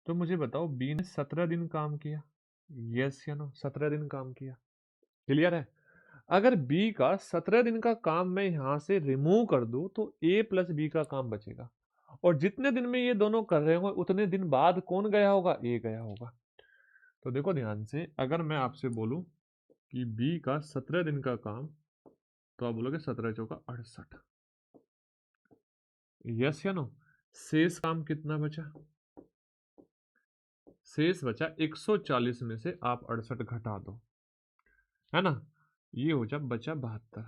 तो मुझे बताओ, बी ने 17 दिन काम किया, यस या नो? 17 दिन काम किया, क्लियर है। अगर बी का 17 दिन का काम मैं यहां से रिमूव कर दूं तो ए प्लस बी का काम बचेगा, और जितने दिन में ये दोनों कर रहे होंगे उतने दिन बाद कौन गया होगा? ए गया होगा। तो देखो ध्यान से, अगर मैं आपसे बोलूं कि बी का 17 दिन का काम, तो आप बोलोगे 17 चौका 68, यस या नो? शेष काम कितना बचा? शेष बचा 140 में से आप 68 घटा दो, है ना। ये हो जा बचा 72,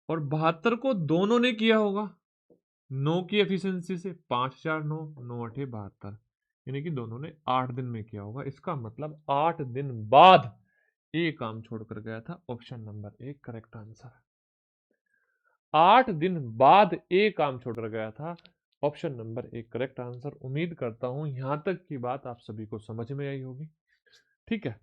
और 72 को दोनों ने किया होगा 9 की एफिशिएंसी से। 5 4 9, 9 8 72, यानी कि दोनों ने 8 दिन में किया होगा। इसका मतलब 8 दिन बाद ए काम छोड़कर गया था। Option number 1 correct answer. 8 दिन बाद ए काम छोड़कर गया था। Option number 1 correct answer. उम्मीद करता हूं यहां तक की बात आप सभी को समझ में आई होगी। ठीक है,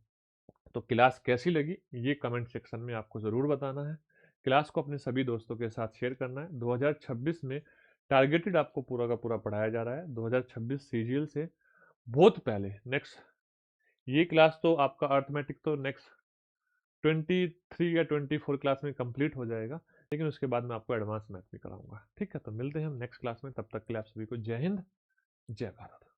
तो क्लास कैसी लगी ये कमेंट सेक्शन में आपको ज़रूर बताना है। क्लास को अपने सभी दोस्तों के साथ शेयर करना है। 2026 में टारगेटेड आपको पूरा का पूरा पढ़ाया जा रहा है। 2026 सीजीएल से बहुत पहले नेक्स्ट, ये क्लास तो आपका अर्थमेटिक तो नेक्स्ट 23 या 24 क्लास में कंप्लीट हो जाएगा, लेकिन उसके बाद मैं आपको एडवांस मैथ भी कराऊंगा। ठीक है, तो मिलते हैं हम नेक्स्ट क्लास में। तब तक के लिए आप सभी को जय हिंद, जय भारत।